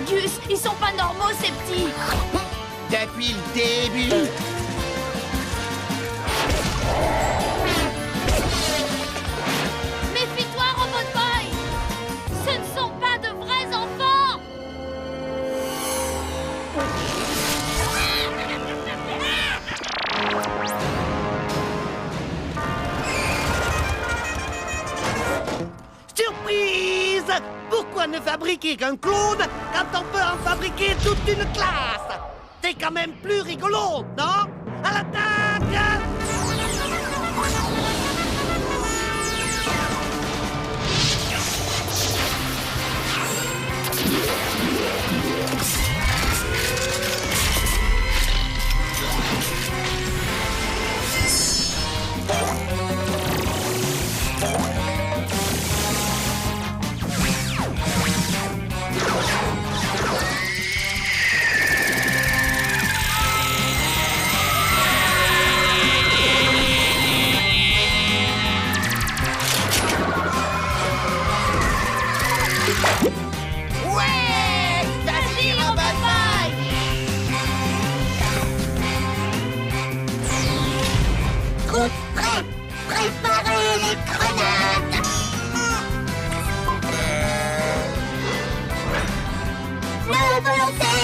Gus, ils sont pas normaux, ces petits! Depuis le début. Méfie-toi, Robot Boy! Ce ne sont pas de vrais enfants! Surprise! Pourquoi ne fabriquer qu'un clown quand on peut en fabriquer toute une classe? C'est quand même plus rigolo, non? À l'attaque! Ouais! Vas-y, Robot Boy! Groupe prêt! Préparez les grenades! La volonté!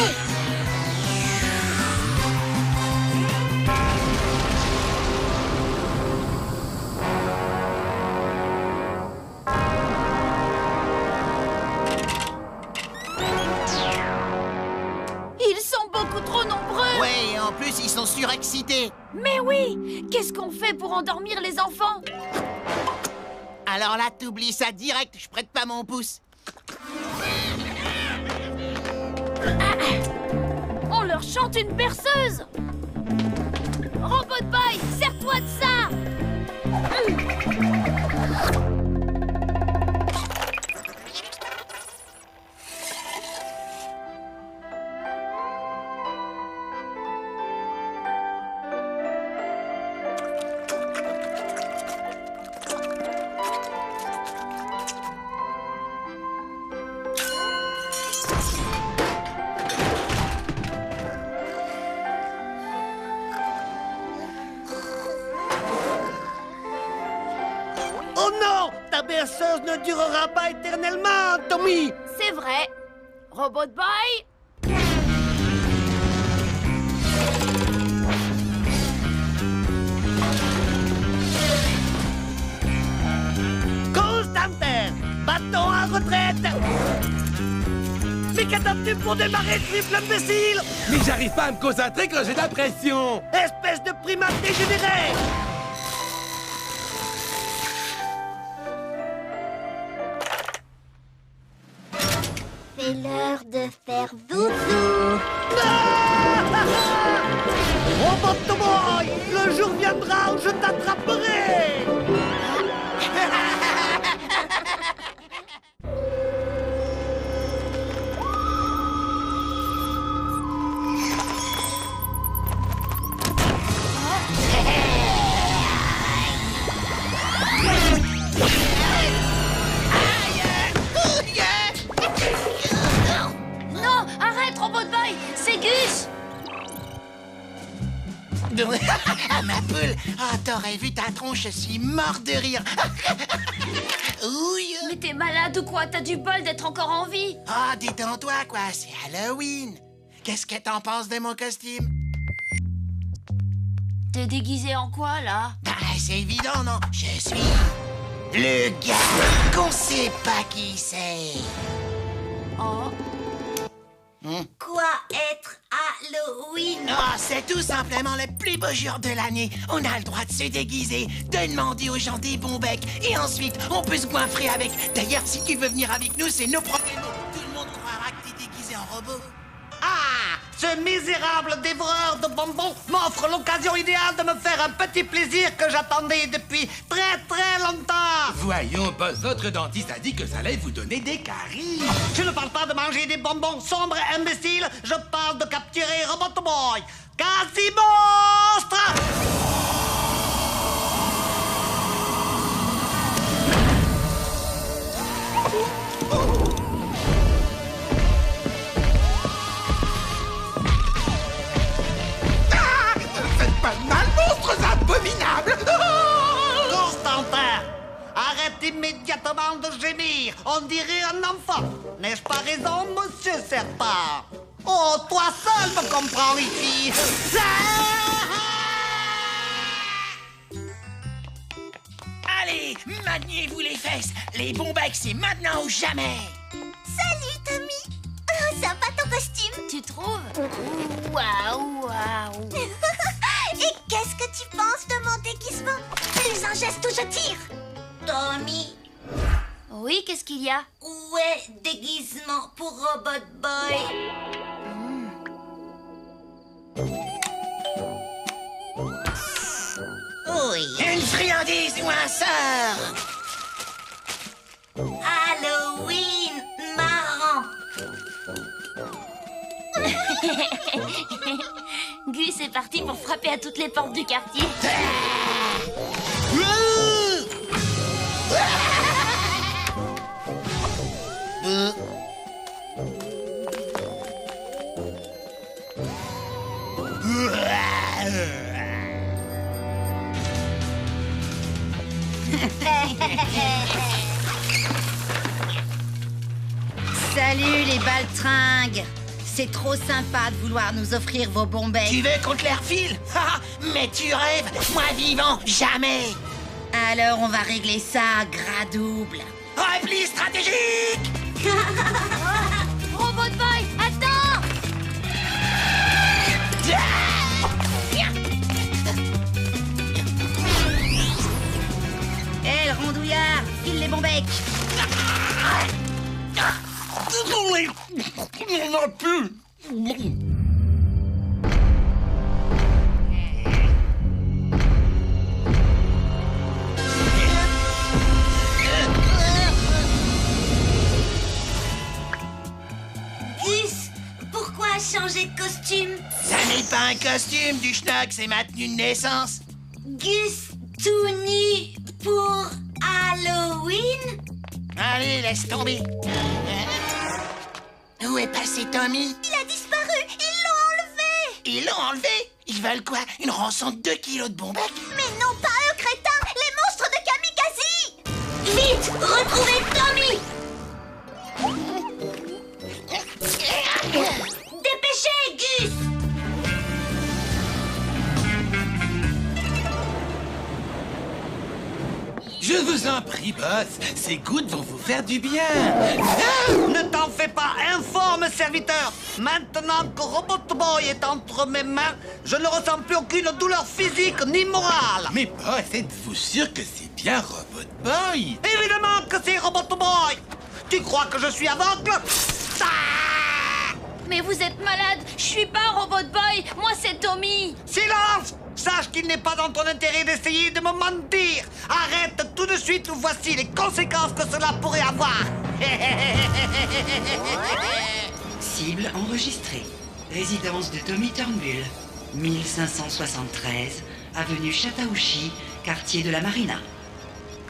Ils sont beaucoup trop nombreux! Ouais, et en plus, ils sont surexcités. Mais oui! Qu'est-ce qu'on fait pour endormir les enfants? Alors là, t'oublies ça direct, je prête pas mon pouce. On leur chante une berceuse! Robot Boy, sers-toi de ça! Oh non! Ta berceuse ne durera pas éternellement, Tommy! C'est vrai. Robot Boy. Constantin, bâton en retraite. Mais qu'attends-tu pour démarrer, triple imbécile? Mais j'arrive pas à me concentrer quand j'ai de la pression. Espèce de primate dégénéré! C'est l'heure de faire doudou. Robot Boy, le jour viendra où je t'attraperai. Non, arrête, Robot Boy, c'est Gus. Ah, ma poule! Ah, t'aurais vu ta tronche, je suis mort de rire! Ouille! Mais t'es malade ou quoi? T'as du bol d'être encore en vie. Ah, détends-toi, quoi, c'est Halloween! Qu'est-ce que t'en penses de mon costume? T'es déguisé en quoi, là? Bah, c'est évident, non? Je suis... le gars qu'on sait pas qui c'est! Oh. Quoi être Halloween? Ah, c'est tout simplement le plus beau jour de l'année. On a le droit de se déguiser, de demander aux gens des bons becs, et ensuite, on peut se goinfrer avec. D'ailleurs, si tu veux venir avec nous, c'est nos problèmes. Tout le monde croira que t'es déguisé en robot. Ah, ce misérable dévoreur de bonbons m'offre l'occasion idéale de me faire un petit plaisir que j'attendais depuis très très longtemps. Voyons, boss, votre dentiste a dit que ça allait vous donner des caries. Je ne parle pas de manger des bonbons sombres et imbéciles, je parle de capturer Robot Boy. Quasi monstre! Faites pas de mal, monstres abominables. Constantin, arrête immédiatement de gémir. On dirait un enfant. N'ai-je pas raison, monsieur Serpent? Oh, toi seul me comprends ici. Allez, maniez-vous les fesses. Les bons becs, c'est maintenant ou jamais. Salut, Tommy. Oh, sympa ton costume. Tu trouves? Waouh, waouh. Et qu'est-ce que tu penses de mon déguisement? Fais un geste où je tire. Tommy, Oui, qu'est-ce qu'il y a? où est déguisement pour Robot Boy? Oui. Une friandise ou un sort. Halloween marrant. Gus est parti pour frapper à toutes les portes du quartier. Salut les baltringues. C'est trop sympa de vouloir nous offrir vos bons becs. Tu veux qu'on te les refile? Ah, mais tu rêves. Moi vivant, jamais. Alors on va régler ça à gras double. Repli stratégique. Robot Boy, attends! Hé, le rondouillard, file les bons becs. Il n'en a plus. Gus, pourquoi changer de costume? Ça n'est pas un costume du schnock, c'est ma tenue de naissance. Gus tout nu pour Halloween? Allez, laisse tomber. Où est passé Tommy? Il a disparu, ils l'ont enlevé. Ils l'ont enlevé? Ils veulent quoi? Une rançon de 2 kilos de bombecs? Mais non, pas eux, crétins, les monstres de Kamikaze. Vite, retrouvez Tommy. Oui, boss, ces gouttes vont vous faire du bien. Ne t'en fais pas, informe serviteur. Maintenant que Robot Boy est entre mes mains, je ne ressens plus aucune douleur physique ni morale. Mais boss, êtes-vous sûr que c'est bien Robot Boy? Évidemment que c'est Robot Boy. Tu crois que je suis aveugle? Mais vous êtes malade. Je suis pas Robot Boy. Moi, c'est Tommy. Silence! Sache qu'il n'est pas dans ton intérêt d'essayer de me mentir. Arrête tout de suite ou voici les conséquences que cela pourrait avoir. Cible enregistrée. Résidence de Tommy Turnbull. 1573, avenue Chattahoochee, quartier de la Marina.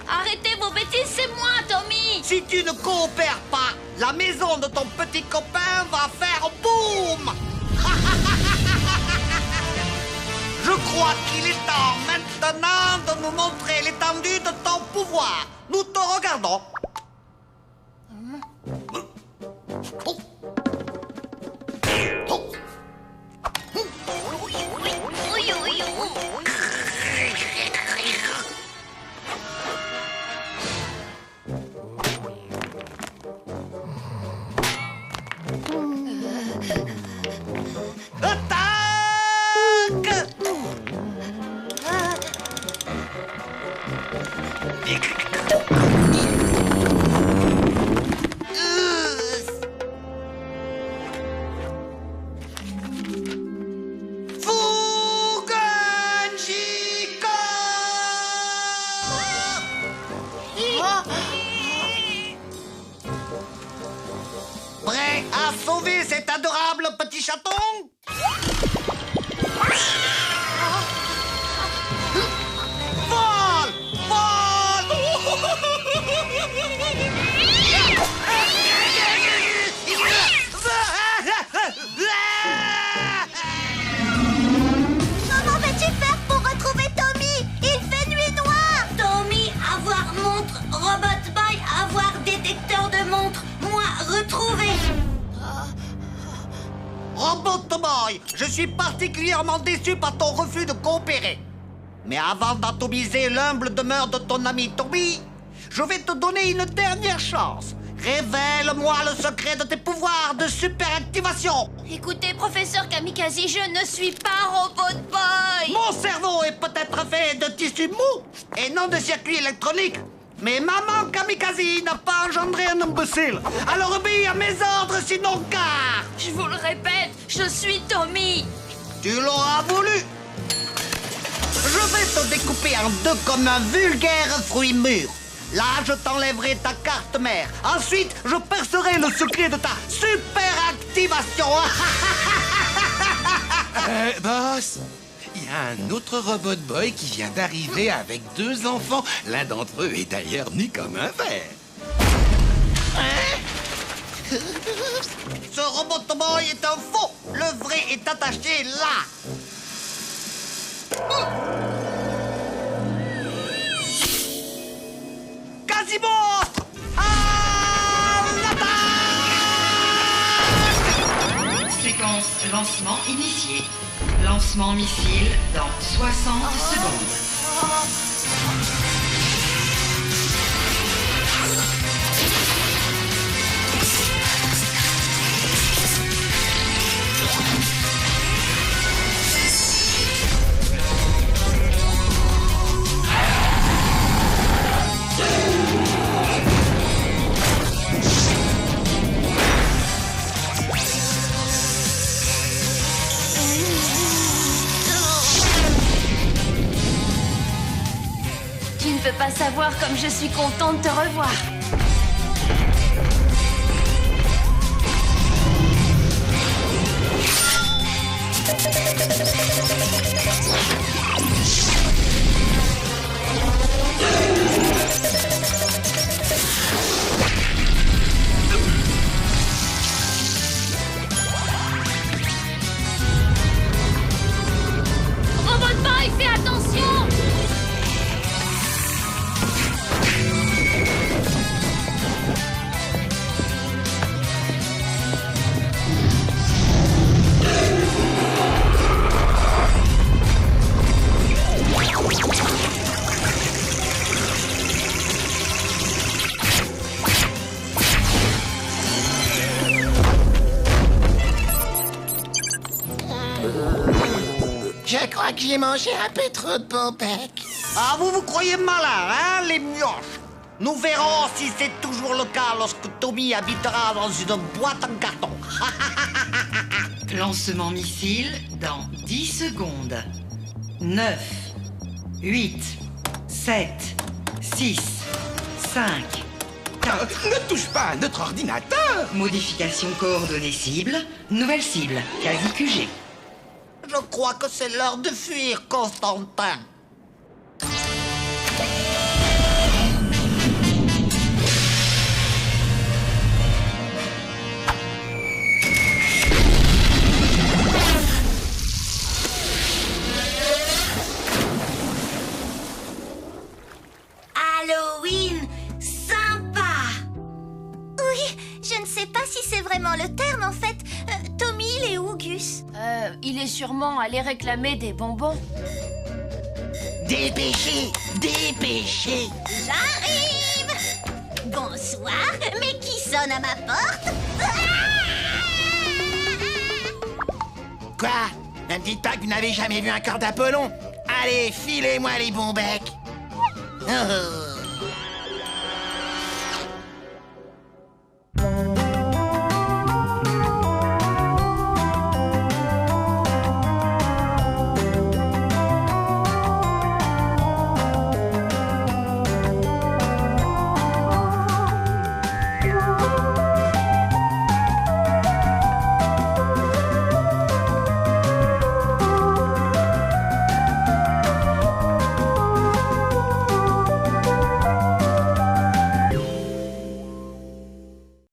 Arrêtez vos bêtises, c'est moi, Tommy. Si tu ne coopères pas, la maison de ton petit copain va faire boum. Je crois qu'il est temps maintenant de nous montrer l'étendue de ton pouvoir. Nous te regardons. Prêt à sauver cet adorable petit chaton? Vole! Vole! Comment vas-tu faire pour retrouver Tommy? Il fait nuit noire. Tommy, avoir montre. Robot Boy, avoir détecteur de montre. Moi, retrouver. Robot Boy, je suis particulièrement déçu par ton refus de coopérer. Mais avant d'atomiser l'humble demeure de ton ami Tommy, je vais te donner une dernière chance. Révèle-moi le secret de tes pouvoirs de superactivation. Écoutez, professeur Kamikaze, je ne suis pas Robot Boy. Mon cerveau est peut-être fait de tissu mou et non de circuits électroniques. Mais maman Kamikaze n'a pas engendré un imbécile. Alors obéis à mes ordres, sinon car... Je vous le répète, je suis Tommy. Tu l'auras voulu. Je vais te découper en deux comme un vulgaire fruit mûr. Là, je t'enlèverai ta carte mère. Ensuite, je percerai le secret de ta superactivation. Boss, il y a un autre Robot Boy qui vient d'arriver avec 2 enfants. L'un d'entre eux est d'ailleurs nu comme un verre. Ce Robot Boy est un faux. Le vrai est attaché là. Quasimodo! Séquence lancement initiée. Lancement missile dans 60 secondes. Tu ne peux pas savoir comme je suis contente de te revoir. Robot Boy, fais attention! crois que j'ai mangé un peu trop de bon bec. Ah, vous croyez malin, hein, les mioches? Nous verrons si c'est toujours le cas lorsque Tommy habitera dans une boîte en carton. Lancement missile dans 10 secondes. 9, 8, 7, 6, 5, 4... Ne touche pas à notre ordinateur! Modification coordonnée cible. Nouvelle cible, quasi QG. Je crois que c'est l'heure de fuir, Constantin. Halloween, sympa. Oui, je ne sais pas si c'est vraiment le terme en fait. Tommy, il est où, Gus? Il est sûrement allé réclamer des bonbons. Dépêchez, dépêchez. J'arrive. Bonsoir, mais qui sonne à ma porte? Quoi? Ne me dites pas que vous n'avez jamais vu un corps d'Apollon. Allez, filez-moi les bons becs. Oh.